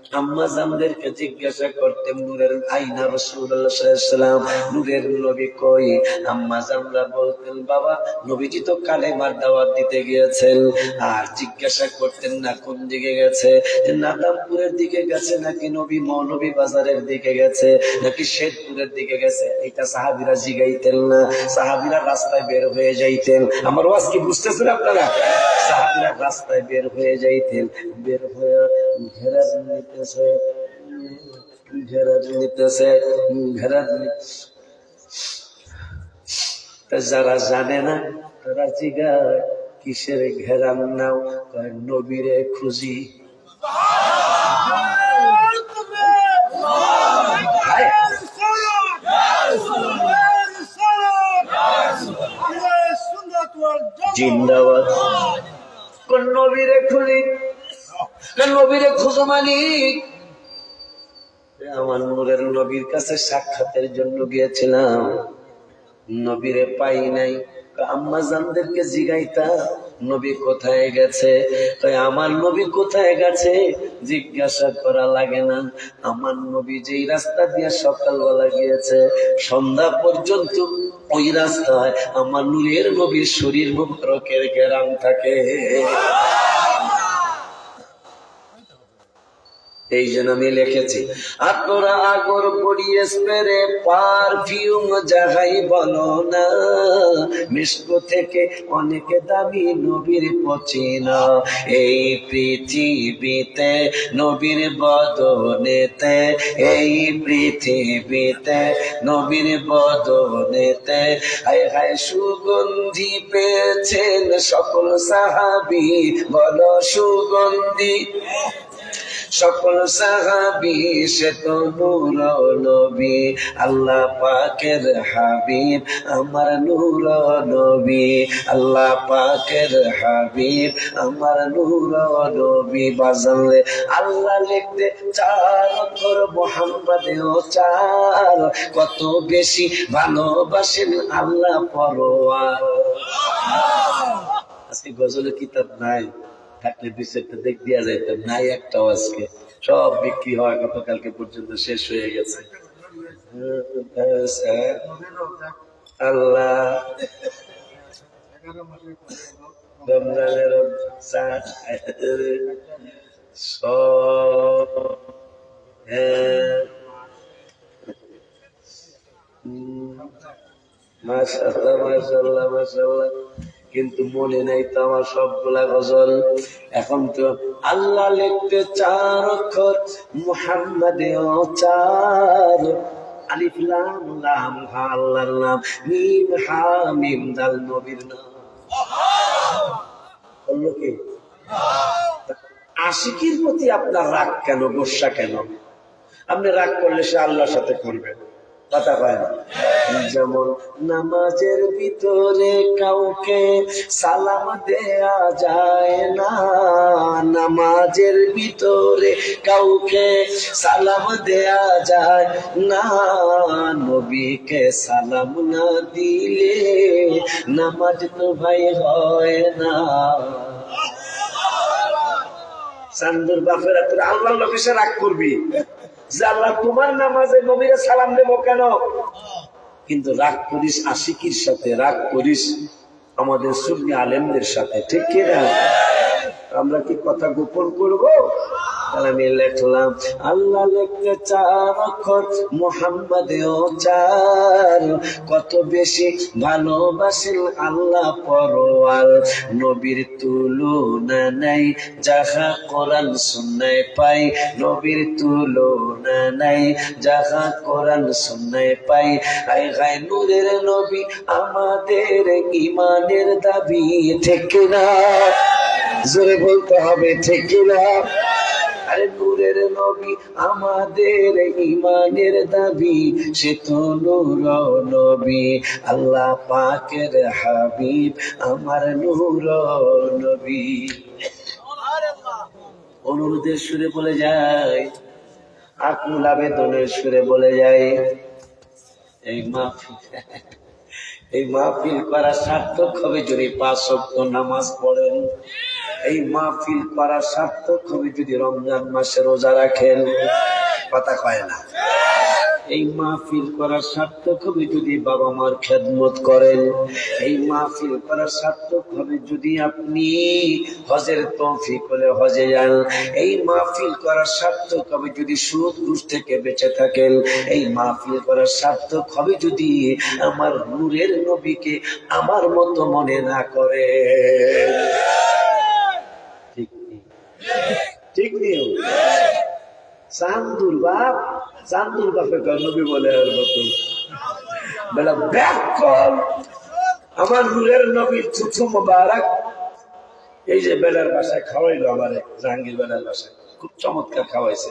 আম্মা জানদেরকে জিজ্ঞাসা করতেন নূরের আইনা রাসূলুল্লাহ সাল্লাল্লাহু আলাইহি ওয়াসাল্লাম, নূরের নবী কই? আম্মা জানরা বলতেন বাবা নবীজি তো কালেমার দাওয়াত দিতে গিয়েছেন। আর জিজ্ঞাসা করতেন না কোন দিকে গেছে, নাদামপুরের দিকে গেছে নাকি নবী মৌলভী বাজারের দিকে গেছে নাকি শেরপুরের দিকে গেছে, এটা সাহাবীরা জিগাইতেন না। সাহাবীরা রাস্তায় বের হয়ে যাইতেন। আমার ওয়াজ কি বুঝতেছেন আপনারা? সাহাবীরা রাস্তায় বের হয়ে যাইতেন, বের হয়ে ঘেরাত নিতেছে। যারা জানে না তারা জিগায় কিসের ঘেরান নাও? নবীরে খুঁজি। জিন্দাবাদ। কোন নবীরে খুঁজি? নবীরে খুঁজো মালিক। আমার নূরের নবীর কাছে সাক্ষাতের জন্য গিয়েছিলাম, নবীরে পাই নাই। আম্মা জানদেরকে জিগাইতা নবী কোথায় গেছে? আমার নবী কোথায় গেছে জিজ্ঞাসা করা লাগে না। আমার নবী যেই রাস্তা দিয়ে সকালবেলা গিয়েছে সন্ধ্যা পর্যন্ত ওই রাস্তায় আমার নূরের নবীর শরীর মুবারকের ঘেরান থাকে। এই জন্য আমি লিখেছি, আপনারা আগর পড়িয়ে স্প্রে পারফিউম যাহাই বলো না, মিষ্টি থেকে অনেক দামি নবীর পচিনা। এই পৃথিবীতে নবীর বদনেতে, এই পৃথিবীতে নবীর বদনেতে হায় হায় সুগন্ধি পেয়েছেন সকল সাহাবী। বলো সুগন্ধি সকল সাহাবী, সে তো নূর নবী আল্লাহ পাকের হাবিব আমার নূর নবী। আল্লাহ পাকের হাবিব আমার নূর নবী। বাজানলে আল্লাহ লিখতে চার অক্ষর মুহাম্মাদেও চার, কত বেশি ভালোবাসেন আল্লাহ পরোয়ার। আজকে গজলের কিতাব নাই, থাকলে বিষয়টা দেখ দিয়া যাইতাম, নাই একটাও। আজকে সব বিক্রি হয়, গতকালকে পর্যন্ত শেষ হয়ে গেছে। আল্লাহ রমজানের সব মাশাআল্লাহ মাশাআল্লাহ মাশাআল্লাহ, কিন্তু মনে নাই তো আমার সবগুলা গজল। এখন তো আল্লাহ লিখতে চার অক্ষর, মুহাম্মাদেও চার। আলিফ লাম লাম হা আল্লাহর নাম, মিম হা মিম দাল নবীর নাম। বললো কি আশিকির প্রতি আপনার রাগ কেন, গোসা কেন? আপনি রাগ করলে সে আল্লাহর সাথে করবেন, কথা পায় না। যেমন নামাজের ভিতরে কাউকে সালাম দেয়া যায় না, নামাজের ভিতরে কাউকে সালাম দেয়া যায় না, নবীকে সালাম না দিলে নামাজ তো ভাই হয় না। চান্দুর বাপেরা তোর আল্লাহর লোকেশে রাগ করবি যে আল্লাহ তোমার নামাজে নবীরে সালাম দেবো কেন? কিন্তু রাগ করিস আশিকির সাথে, রাগ করিস আমাদের সুন্নি আলেমদের সাথে, ঠিক কিনা? আমরা কি কথা গোপন করব? আমি লিখলাম আল্লাহ লিখতে চার অক্ষর, মুহাম্মাদেও চার, কত বেশি ভালোবাসেন আল্লাহ পরোয়ার। নবীর তুলনা নাই যাহা কোরআন সুন্নায় পাই, নবীর তুলনা নাই যাহা কোরআন সুন্নায় পাই। হায় হায় নূরের নবী আমাদের ইমানের দাবি, ঠিক না? জোরে বলতে হবে, ঠিক না? আরে নূরের নবী আমাদের ইমানের দাবি, সে তো নূর নবী আল্লাহ পাকের হাবিব আমার নূর নবী। অনুরোধের সুরে বলে যায়, আকুল আবেদনের সুরে বলে যায়, এই মাহফিল করা সার্থক হবে যদি 5 ওয়াক্ত নামাজ পড়েন। এই মাহফিল করা সার্থক হবে যদি রমজান মাসে রোজা রাখেন। কথা কয় না। এই মাহফিল করার সার্থক হবে যদি বাবা মার খেদমত করেন। এই মাহফিল করার সার্থক হবে যদি আপনি হজের তৌফিক হলে হজে যান। এই মাহফিল করার সার্থক হবে যদি সুদ ঘুষ থেকে বেঁচে থাকেন। এই মাহফিল করার সার্থক হবে যদি আমার নূরের নবীকে আমার মতো মনে না করে। ঠিক নেই? ঠিক নেই? চান্দুর বাপে নবী বলে আর মতো বেলা ব্যাক কল আমার নূরের নবীর চুচু মোবারক এই যে বেলার বাসায় খাওয়াইলো আমার জাহাঙ্গীর বেলার বাসায় খুব চমৎকার খাওয়াইছে।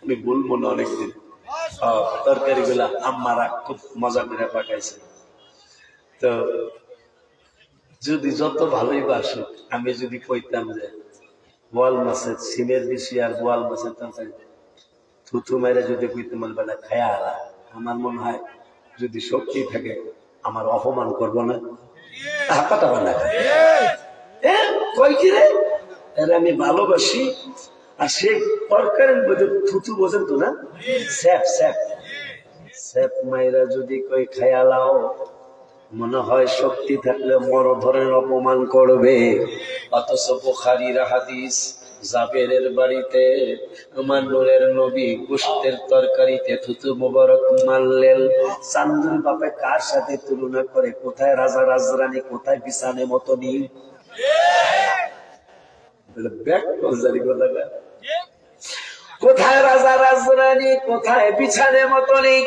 আমি বলবো না অনেকদিন তরকারি গুলা আম্মারা খুব মজা করে পাকাইছে। তো যদি যত ভালোই বাসুক আমি যদি কইতাম যে বোয়াল মাছের সিমের বেশি আর বোয়াল মাছের তরকারি থুথু মেরে যদি কইতে বেলা খায়া আলা, আমার মনে হয় যদি শক্তি থাকে আমার অপমান করবো না। কথা বলা কই কি রে আমি ভালোবাসি আর সে তরকারির মধ্যে থুথু বোঝেন তো না স্যাপ স্যাপ স্যাপ মাইরা যদি কই খায়ালাও মনে হয় শক্তি থাকলে বড় ধরনের অপমান করবে। অথচ বুখারীর হাদিস জাবেরের বাড়িতে আমার নূরের নবী গোশতের তরকারিতে থুতু মোবারক মারলেন। চান্দুর বাপে কার সাথে তুলনা করে? কোথায় রাজা রাজরানী, কোথায় বিছানে মতনি? কোথায় রাজা রাজরানী, কোথায় বিছানে মতনি?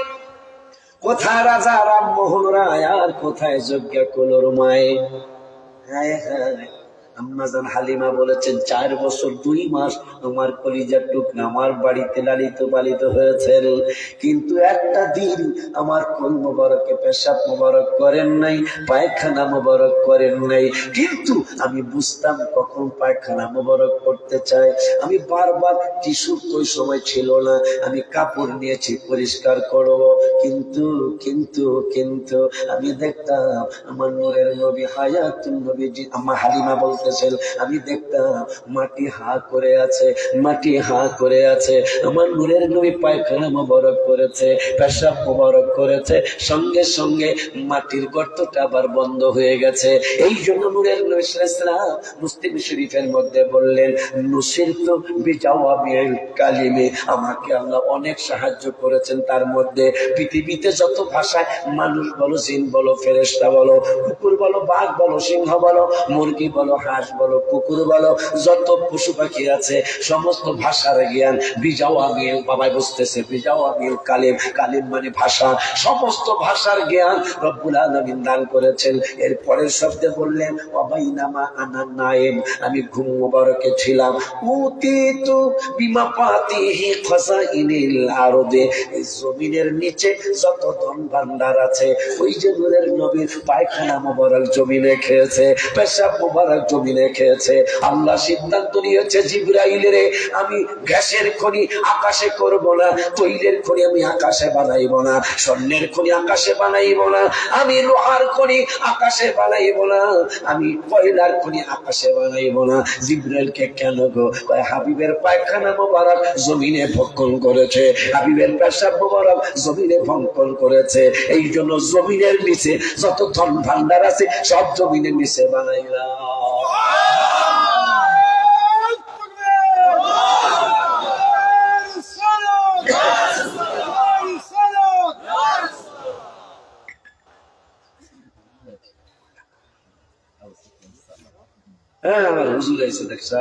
কোথায় রাজা রামমোহন রায় আর কোথায় যজ্ঞা কোলর মায়ে? আম্মাজান হালিমা বলেছেন 4 বছর 2 মাস আমার কলিজার টুকরা আমার বাড়িতে লালিত পালিত হয়েছেন, কিন্তু একটা দিন আমার কোল মোবারকে পেশাব মোবারক করেন নাই, পায়খানা মোবারক করেন নাই। কিন্তু আমি বুঝতাম কখন পায়খানা মোবারক করতে চায়। আমি বারবার টিস্যু ওই সময় ছিল না, আমি কাপড় নিয়েছি পরিষ্কার করব, কিন্তু কিন্তু কিন্তু আমি দেখতাম আমার নূরের নবী হায়াতুন নবীজি আম্মা হালিমা বলতেছেন আমি দেখতাম মাটি হা করে আছে, মাটি হা করে আছে। আমার নূরের নবী পায়খানা মোবারক করেছে, পেশাব মোবারক করেছে, সঙ্গে সঙ্গে মাটির গর্তটা আবার বন্ধ হয়ে গেছে। এই জন্য নূরের নবী সাল্লাল্লাহু আলাইহি ওয়াসাল্লাম মুসলিম শরীফের মধ্যে বললেন নুসিরতু বিজাওয়াবিল কালিমে, আমাকে আল্লাহ অনেক সাহায্য করেছেন। তার মধ্যে পৃথিবীতে যত ভাষায় মানুষ বলো, জিন বলো, ফেরেশতা বলো, কুকুর বলো, বাঘ বলো, সিংহ বলো, মুরগি বলো, হাঁস বলো, কুকুর বলো, যত পশু পাখি আছে সমস্ত ভাষার জ্ঞান বিজাওয়াবিল, বাবাই বুঝতেছে বিজাওয়াবিল কালিম, কালিম মানে ভাষা, সমস্ত ভাষার জ্ঞান রব্বুল আলামিন দান করেছেন। এর পরের শব্দে বললেন ওয়াবাইনামা আনা নাইম, আমি ঘুম মোবারকে ছিলাম, উতিতু বিমাফাতিহি খাযাইনিল আরদে, এই জমিনের নিচে যত ধন ভান্ডার আছে ওই যে নূরের নবীর পায়খানা মোবারক জমিনে খেয়েছে, পেশাব মোবারক জমিনে খেয়েছে। আল্লাহ সিদ্ধান্ত নিয়েছে জিবরাইলের আমি গ্যাসের খনি আকাশে করব না, তৈলের খনি আমি আকাশে বানাইব না, স্বর্ণের খনি আকাশে বানাইব না, আমি লোহার খনি আকাশে বানাইব না, আমি কয়লার খনি আকাশে বানাইব না। জিবরাইলকে কেন গো? হাবিবের পায়খানা মোবারক জমিনে ভক্ষণ করেছে, হাবিবের পেশাব মোবারক জমিনে ভক্ষণ করেছে, এই জন্য জমিনের নিচে যত ধন ভান্ডার আছে সব জমিনের নিচে বানাইলাম। হ্যাঁ আমার হুজুর আইসে দেখছা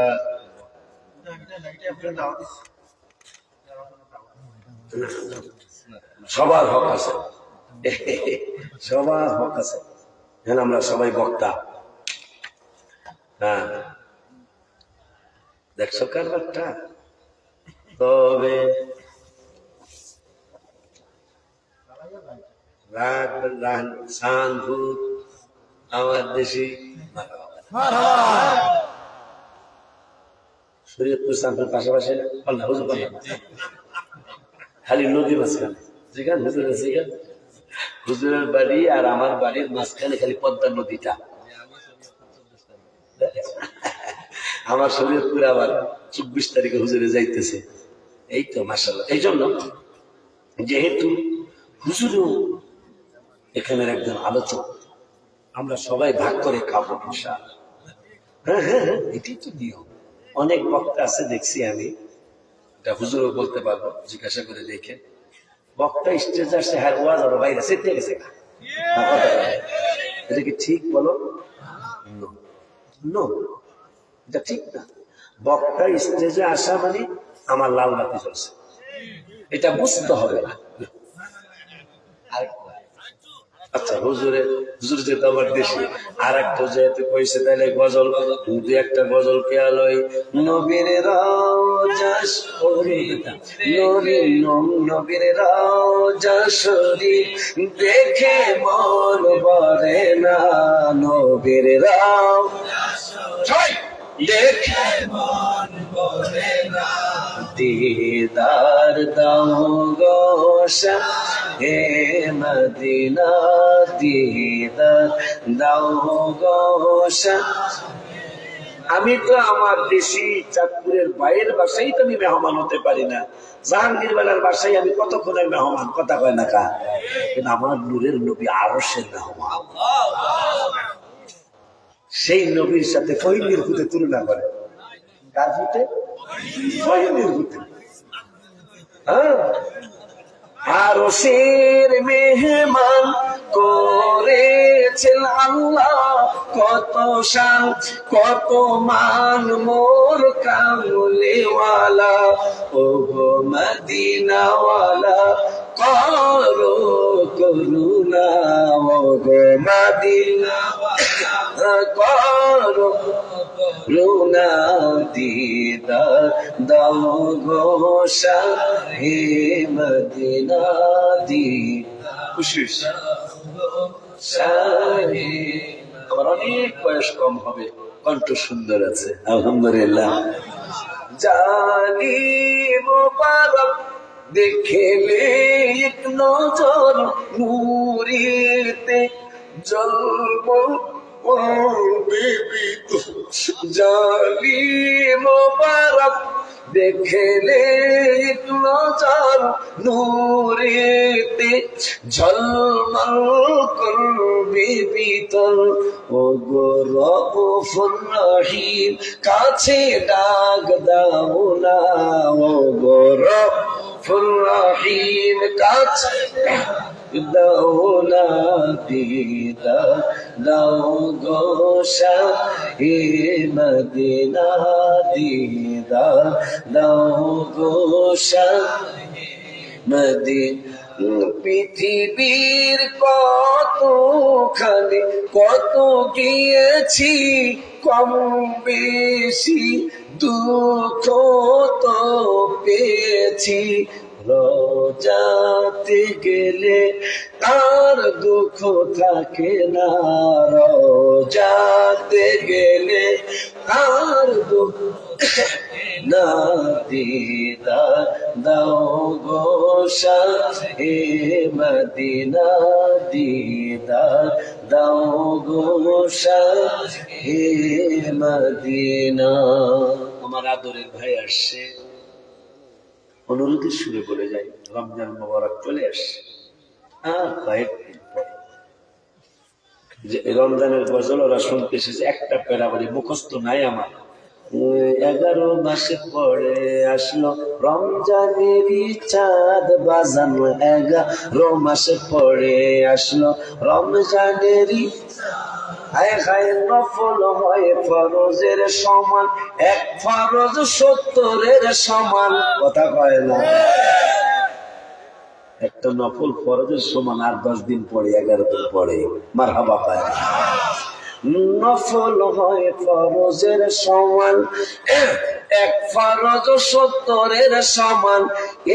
সবার হক আছে, সবার হক আছে। হ্যাঁ আমরা সবাই বক্তা। হ্যাঁ দেখছো কারবারটা, তবে আমার দেশি শরীয়তপুর সামনের পাশাপাশি খালি নদী মাঝখানে, যেখানে হুজুর আছে হুজুরের বাড়ি আর আমার বাড়ির মাঝখানে খালি পদ্মা নদীটা। আমার শরীয়তপুর আবার 24 তারিখে হুজুরে যাইতেছে। এই তো মাশাআল্লাহ। এই জন্য যেহেতু হুজুরও এখানের একজন আলোচক, আমরা সবাই ভাগ করে খাবো ইনশাআল্লাহ। হ্যাঁ হ্যাঁ হ্যাঁ, এটাই তো নিয়ম। অনেক বক্তা আছে দেখছি আমি, এটা হুজুরও বলতে পারবো, জিজ্ঞাসা করে দেখে। বক্তা স্টেজ আসছে, হ্যাঁ ওয়াজ আরো বাইরে সেটে গেছে। এটা কি ঠিক বলো? নো, এটা ঠিক না। বক্তা স্টেজে আসা মানে আমার লাল বাতি জ্বলছে, এটা বুঝতে হবে না। আচ্ছা হুজুর যেহেতু আমার দেশে, আর একটা যেহেতু কইছে, তাহলে গজল দু একটা গজল পেয়ালই। নবীর রওজা শরীফ, নবীর রওজা শরীফ দেখে মন ভরে না, নবীর রওজা শরীফ দেখে মন ভরে না, দিদার দাও গো হে মদিনা, দিদার দাও গো। আমি তো আমার দেশি চাঁদপুরের বাইরের বাসায় তো আমি মেহমান হতে পারি না। জাহাঙ্গীর বেলার বাসায় আমি কতক্ষণের মেহমান, কথা কয় না কা? কিন্তু আমার নূরের নবী আরশের মেহমান, সেই নবীর সাথে ফহিমের ভূতে তুলনা করে। কার ভূতে? ফহিমের ভূতে। হ্যাঁ, আরশের মেহমান করেছেন আল্লাহ, কত শান কত মান মোর কামলিওয়ালা, ও গো মদিনাওয়ালা করো করুণা, ও গো মদিনাওয়ালা করো করুণা, দিদার দাও গো শাহে মদিনা, আমার অনেক বয়স কম হবে, কণ্ঠ সুন্দর আছে আলহামদুলিল্লাহ। জানি মোবারক দেখেলে এক নজর, নূরিতে জন্ম জানি মোবারক দেখলে এক নজর, নূরেতে ঝলমল করবে ভিতর, ও গো রউফুর রহিম কাছে ডাক দাও না, ও গো রউফুর রহিম কাছে দাও না, দিদার দাও গো শাহে মদিনা, দিদার দাও গো শাহে মদিনা। পৃথিবীর কতখানে কত গিয়েছি, কম বেশি দুঃখ তো পেয়েছি, রোজাতে গেলে তার দুঃখ থাকে না, রোজাতে গেলে তার দুঃখ না, দিদার দাও গো শাহে মদিনা, দিদার দাও গো শাহে মদিনা। আমার আদরের ভাই আসছে, অনুরোধের সুরে বলে যাই, রমজান মোবারক চলে আসছে। রমজানের গজল ওরা শুনতে এসেছে, একটা প্যারাবাড়ি মুখস্থ নাই আমার। 11 মাসে পরে আসলো রমজানেরই চাঁদ বাজানো, 11 মাসে পরে আসলো রমজানেরই, হায় হায় নফল হয় ফরজের সমান, এক ফরজ 70-এর সমান, কথা কয় না? একটা নফল ফরজের সমান, আর 10 দিন পরে 11 দিন পরে মারহাবা পায়। নফল হয় ফরজের সমান, এক ফরজ 70-এর সমান,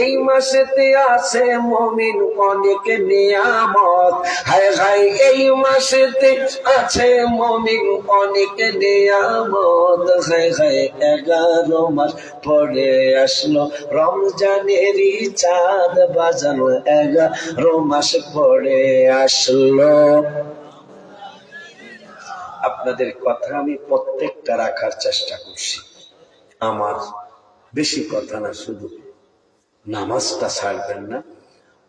এই মাসেতে আছে মুমিন অনেক নিয়ামত, হায় হায় এই মাসেতে আছে মুমিন অনেক নিয়ামত, হায় হায় 11 মাস পরে আসলো রমজানেরই চাঁদ বাজানো, 11 মাস পরে আসলো। আপনাদের কথা আমি প্রত্যেকটা রাখার চেষ্টা করছি। আমার বেশি কথা না, শুধু নামাজটা ছাড়বেন না,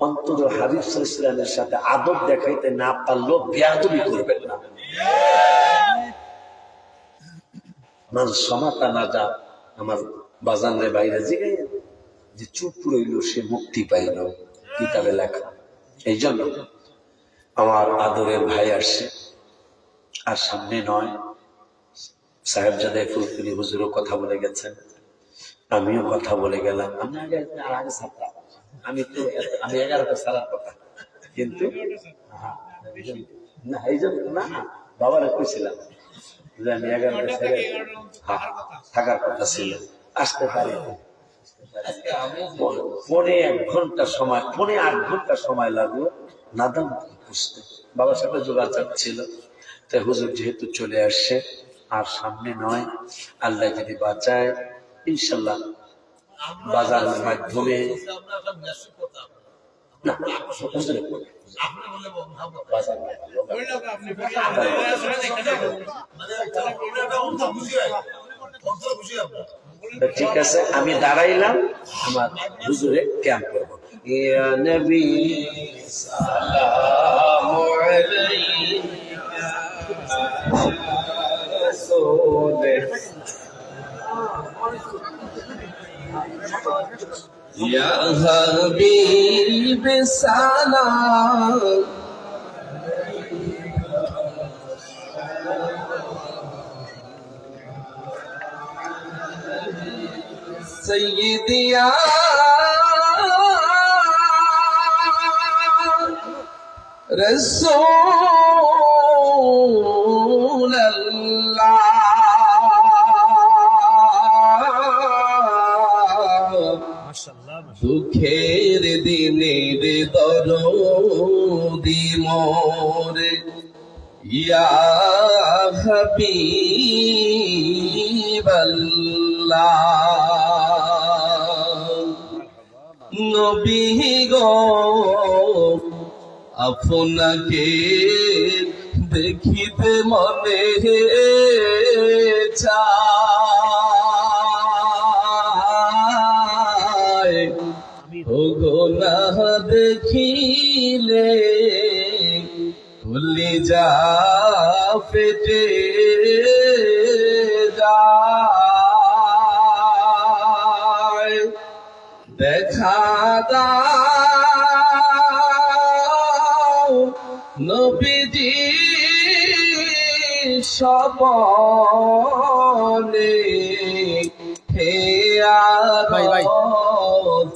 অন্তত হাবিব সাল্লাল্লাহু আলাইহি ওয়াসাল্লামের সাথে আদব দেখাইতে না পারলেও বেয়াদবি করবেন না। মান সমাতা না যা, আমার বাজানরে বাইরে জিগাইয়া যে চুপ রইল সে মুক্তি পাইল, কিতাবে লেখা। এই জন্য আমার আদরের ভাই আসছে, আর সামনে নয়, সাহেবজাদে ফুলতুলি হুজুরও কথা বলে গেছেন, আমিও কথা বলে গেলাম। আমি 11টা সালার কথা, কিন্তু না এই জন্য না, বাবারা কইছিলাম যে আমি 11টা ছেড়ে থাকার কথা ছিল, আসতে পারি। পৌনে 1 ঘন্টা সময়, পৌনে 8 ঘন্টা সময় লাগলো নাদাম বুঝতে। বাবার সাথে যোগাযোগ ছিল, তাই হুজুর যেহেতু চলে আসছে, আর সামনে নয়, আল্লাহ যদি বাঁচায় ইনশাল্লাহ বাজারের মাধ্যমে ঠিক আছে, আমি দাঁড়াইলাম, আমার হুজুরে ক্যাম্প করবো। ইয়া নবী সালামু আলাইকা রাসূল ইয়া হাবিব সালাম سيدي يا رسول الله দুঃখের দিনের দরদি মোর ইয়া হাবিবাল্লাহ নবী গো আপনাকে দেখিতে মনে চায়, ওগো না দেখিলে কলিজা ফেটে যায়। দেখা দাও নবীজি স্বপনে, হে আরব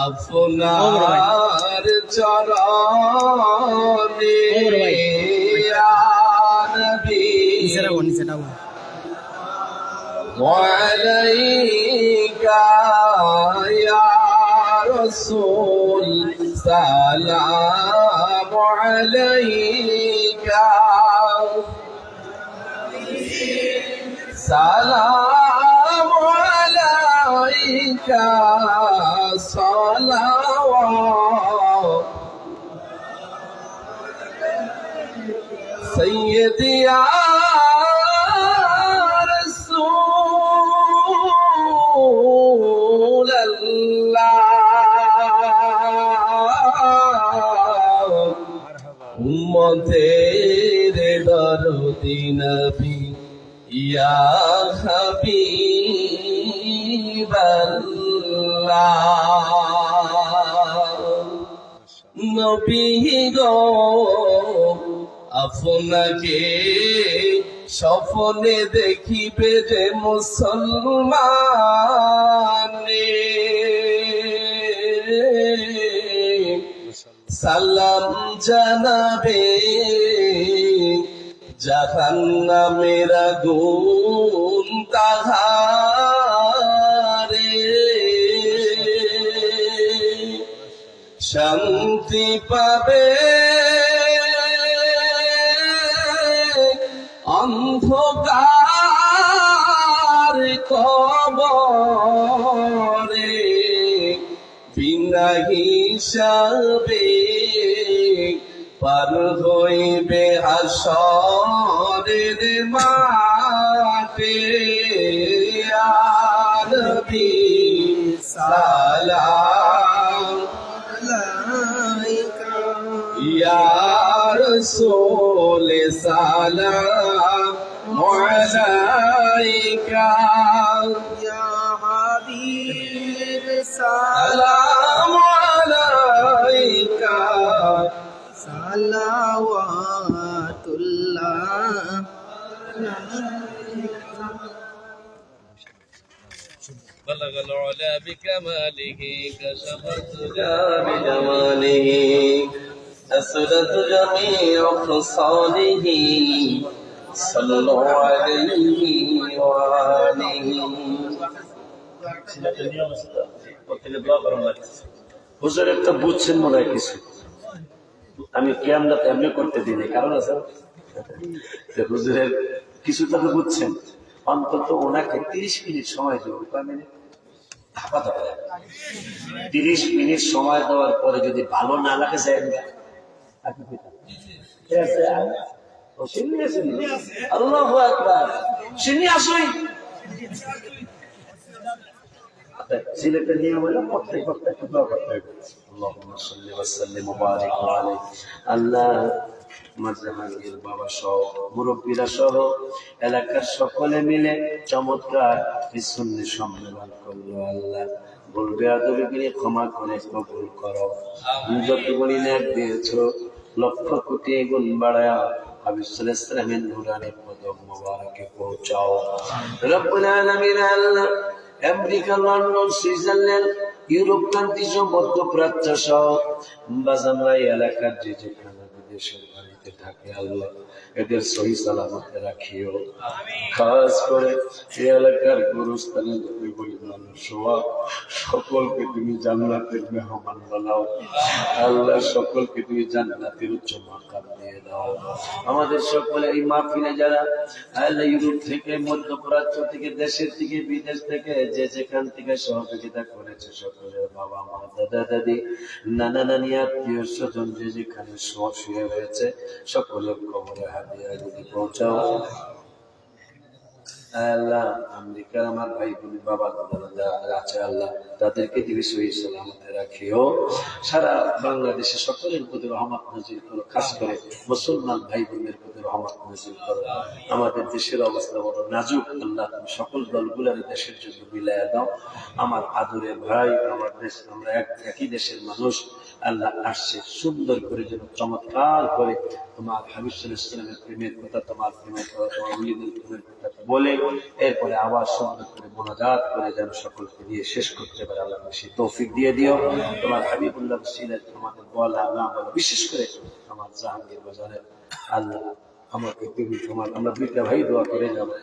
আপনার চরণে ইয়া নবী ওয়ালাইকা ইয়া রাসূল সালামু আলাইকা সালামু আলাইকা সালাওয়াত সাইয়্যিদি ইয়া উম্মতের দরদি নবী ইয়া হাবিবাল্লাহ নবী গো আপনাকে স্বপ্নে দেখিবে যে মুসলমানে, সালাম জানাবে জাহান্নামের আগুন তাহারে, শান্তি পাবে অন্ধকার কবরে, বিনা হিসাবে পার হইবে হাসরের মাঠে ইয়া নবী সালাম আলাইকা ইয়া রাসূল সালাম আলাইকা ইয়া হাবিব সালাম আলাইকা সালাওয়াতুল্লাহ بلغ العلا بكماله كشف الدجى بجماله أسرت جميع خصاله صلوا عليه وآله হুজুর একটা বুঝছেন মনে হয় কিছু, আমি কেমন এমনি করতে দিই, কারণ আছে হুজুরের কিছু তো বুঝছেন। অন্তত ওনাকে 30 মিনিট সময় দেবো, 30 মিনিট সময় দেওয়ার পরে যদি ভালো না লাগে যায় আল্লাহু আকবার, চিনি আসুই সিলেটের নিয়ম হলো প্রত্যেক বক্তাকে দোয়া করতে হবে, আল্লাহুম্মা সাল্লি ওয়া সাল্লিম ওয়া বারিক আলাইহি। আল্লাহ জাহাঙ্গীর বাবা সহ মুরব্বীরা সহ এলাকার সকলে মিলে চমৎকার এই সুন্নি সম্মেলন করলো। আল্লাহ বলবে আদবিকে ক্ষমা করে কবুল করো, যতগুলি নেক দিয়েছো লক্ষ কোটি গুণ বাড়ায়া হাবিব সাল্লাল্লাহু আলাইহি ওয়াসাল্লামের নূরানি কদম মোবারকে পৌঁছাও রব্বুল আলামিন। আল্লাহ America, London, Switzerland, Europe country সহ মধ্যপ্রাচ্য সহ বাজামরা এলাকার যে যেখানে দেশের বাড়িতে থাকে আল্লাহ এদের সহি সালামতে রাখিও। খাস করে এই এলাকার গুরুস্থানে সকলকে তুমি জান্নাতের মেহমান বানাও আল্লাহ, সকলকে তুমি জান্নাতের উচ্চ মাকাম দিয়ে দাও। আমাদের সকলে এই মাহফিলে যারা আল্লাহ ইউরোপ থেকে, মধ্যপ্রাচ্য থেকে, দেশের থেকে, বিদেশ থেকে যে যেখান থেকে সহযোগিতা করেছে সকলের বাবা মা, দাদা দাদি, নানা নানি, আত্মীয় স্বজন যে যেখানে শুয়ে রয়েছে সকলের কবরে হাদিয়া যদি পৌঁছাও। আল্লাহ আমেরিকার আমার ভাই বোন বাবা দাদা আছে আল্লাহ তাদেরকে দিবি সহি সালামতে রাখিও। সারা বাংলাদেশে সকলের প্রতি রহমত নাজিল করো, খাস করে মুসলমান ভাই বোনদের প্রতি রহমত নাজিল করো। আমাদের দেশের অবস্থা বড় নাজুক আল্লাহ, তুমি সকল দলগুলোর দেশের জন্য মিলাইয়া দাও। আমার আদরের ভাই, আমার দেশ, আমরা একই দেশের মানুষ আল্লাহ আসছে সুন্দর করে যেন চমৎকার করে তোমার হাবিব সাল্লাল্লাহু আলাইহি ওয়াসাল্লামের প্রেমের কথা, তোমার প্রেমের কথা, তোমার ওলিদের প্রেমের কথা বলে এরপরে আবার সুন্দর করে মোনাজাত করে যেন সকলকে দিয়ে শেষ করতে পারে আল্লাহ সেই তৌফিক দিয়ে দিও। তোমার হাবিবুল্লাহ সিরাজ আমাদের বলা না বলা, বিশেষ করে আমার জাহাঙ্গীর বাজারের আল্লাহ আমাকে তুমি তোমার, আমরা দুইটা ভাই দোয়া করে যাবো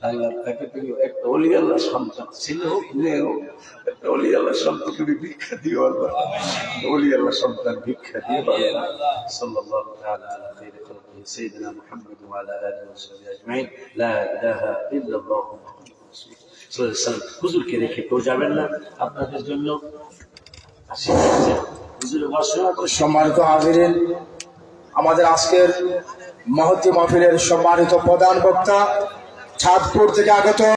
আল্লাহ, তাকে তুমি একটা ওলি আল্লাহ সন্তান ছিল হোক মেয়ে হোক, একটা ওলি আল্লাহ সন্তান তুমি ভিক্ষা দিও আল্লাহ, ওলি আল্লাহ সন্তান ভিক্ষা দিয়ে আল্লাহ। সাল্লাল্লাহু তাআলা আলা খাইরি খালকিহি সাইয়্যিদিনা মুহাম্মদ ওয়া আলা আলিহি ওয়া সাহবিহি আজমাইন। লা ইলাহা ইল্লাল্লাহ মুহাম্মাদুর রাসূলুল্লাহ সাল্লাল্লাহু আলাইহি ওয়াসাল্লাম। হুজুরকে রেখে কেউ যাবেন না, আপনাদের জন্য হুজুরের বর্ষনা। সম্মানিত হাজিরিন, আমাদের আজকের মহতী মাহফিলের সম্মানিত প্রধান বক্তা চাঁদপুর থেকে আগত